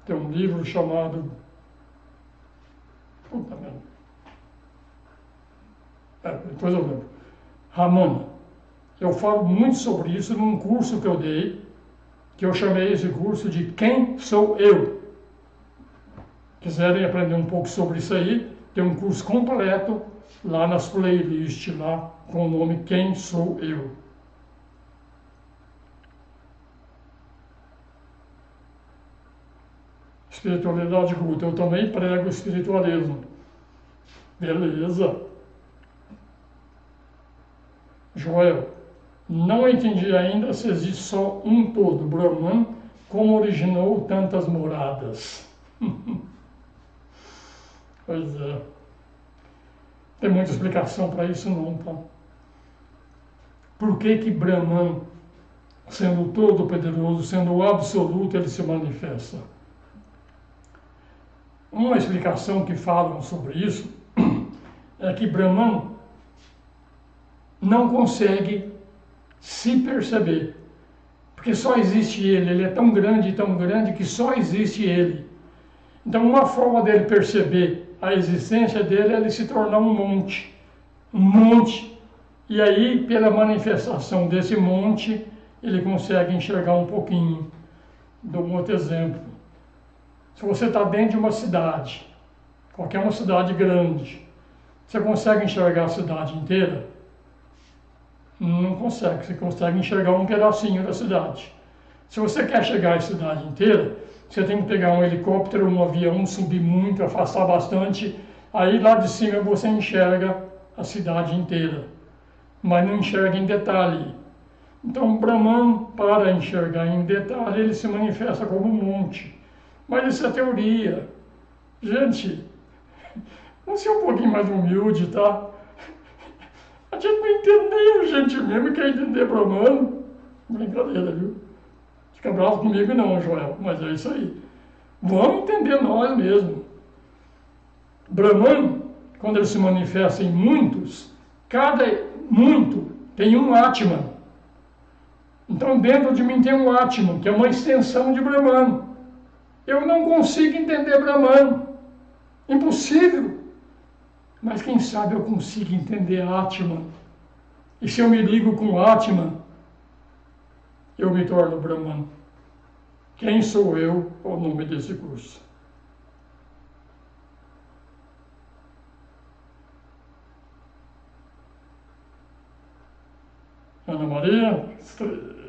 Tem um livro chamado... Puta merda. Depois eu lembro. Ramana. Eu falo muito sobre isso num curso que eu dei, que eu chamei esse curso de Quem Sou Eu? Quiserem aprender um pouco sobre isso aí, tem um curso completo lá nas playlists, lá com o nome Quem Sou Eu? Espiritualidade Guta, eu também prego espiritualismo. Beleza. Joel, não entendi ainda se existe só um todo, Brahman, como originou tantas moradas. Pois é. Tem muita explicação para isso não, tá? Por que que Brahman, sendo todo-poderoso, sendo o absoluto, ele se manifesta? Uma explicação que falam sobre isso é que Brahman não consegue se perceber, porque só existe ele é tão grande que só existe ele. Então uma forma dele perceber a existência dele é ele se tornar um monte, e aí pela manifestação desse monte ele consegue enxergar um pouquinho. Dou um outro exemplo. Se você está dentro de uma cidade, qualquer uma cidade grande, você consegue enxergar a cidade inteira? Não consegue, você consegue enxergar um pedacinho da cidade. Se você quer chegar à cidade inteira, você tem que pegar um helicóptero, um avião, subir muito, afastar bastante, aí lá de cima você enxerga a cidade inteira, mas não enxerga em detalhe. Então o Brahman, para enxergar em detalhe, ele se manifesta como um monte. Mas isso é teoria. Gente, vamos ser um pouquinho mais humilde, tá? A gente não entendeu, gente mesmo quer entender Brahman. Brincadeira, viu? Fica bravo comigo não, Joel, mas é isso aí. Vamos entender nós mesmo. Brahman, quando ele se manifesta em muitos, cada muito tem um Atman. Então dentro de mim tem um Atman, que é uma extensão de Brahman. Eu não consigo entender Brahman. Impossível. Mas quem sabe eu consigo entender Atman. E se eu me ligo com Atman, eu me torno Brahman. Quem sou eu? É o nome desse curso. Ana Maria,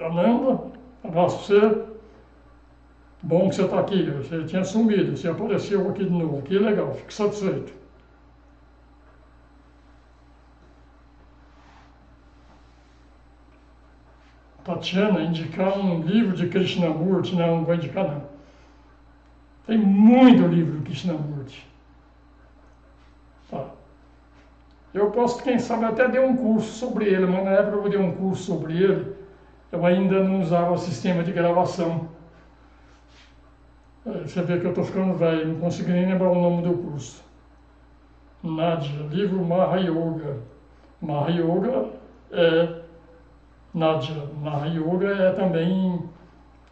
Amanda, abraço você. Bom que você está aqui, você tinha sumido, você apareceu aqui de novo, que legal, fico satisfeito. Tatiana, indicar um livro de Krishnamurti. Não vou indicar não. Tem muito livro de Krishnamurti. Tá. Eu posso, quem sabe, até dar um curso sobre ele, mas na época que eu dei um curso sobre ele, eu ainda não usava o sistema de gravação. Você vê que eu estou ficando velho, não consegui nem lembrar o nome do curso. Nádia, livro Mahayoga. Mahayoga é Nádia. Mahayoga é também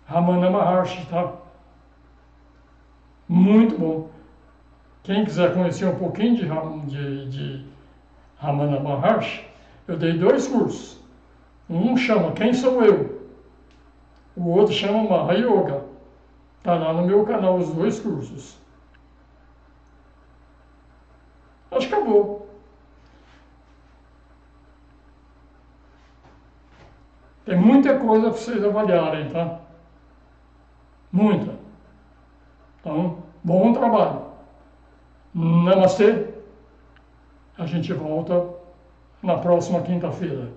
Ramana Maharshi, tá? Muito bom. Quem quiser conhecer um pouquinho de Ramana Maharshi, eu dei 2 cursos. Um chama Quem Sou Eu? O outro chama Mahayoga. Está lá no meu canal os 2 cursos. Acho que acabou. Tem muita coisa para vocês avaliarem, tá? Muita. Então, bom trabalho. Namastê. A gente volta na próxima quinta-feira.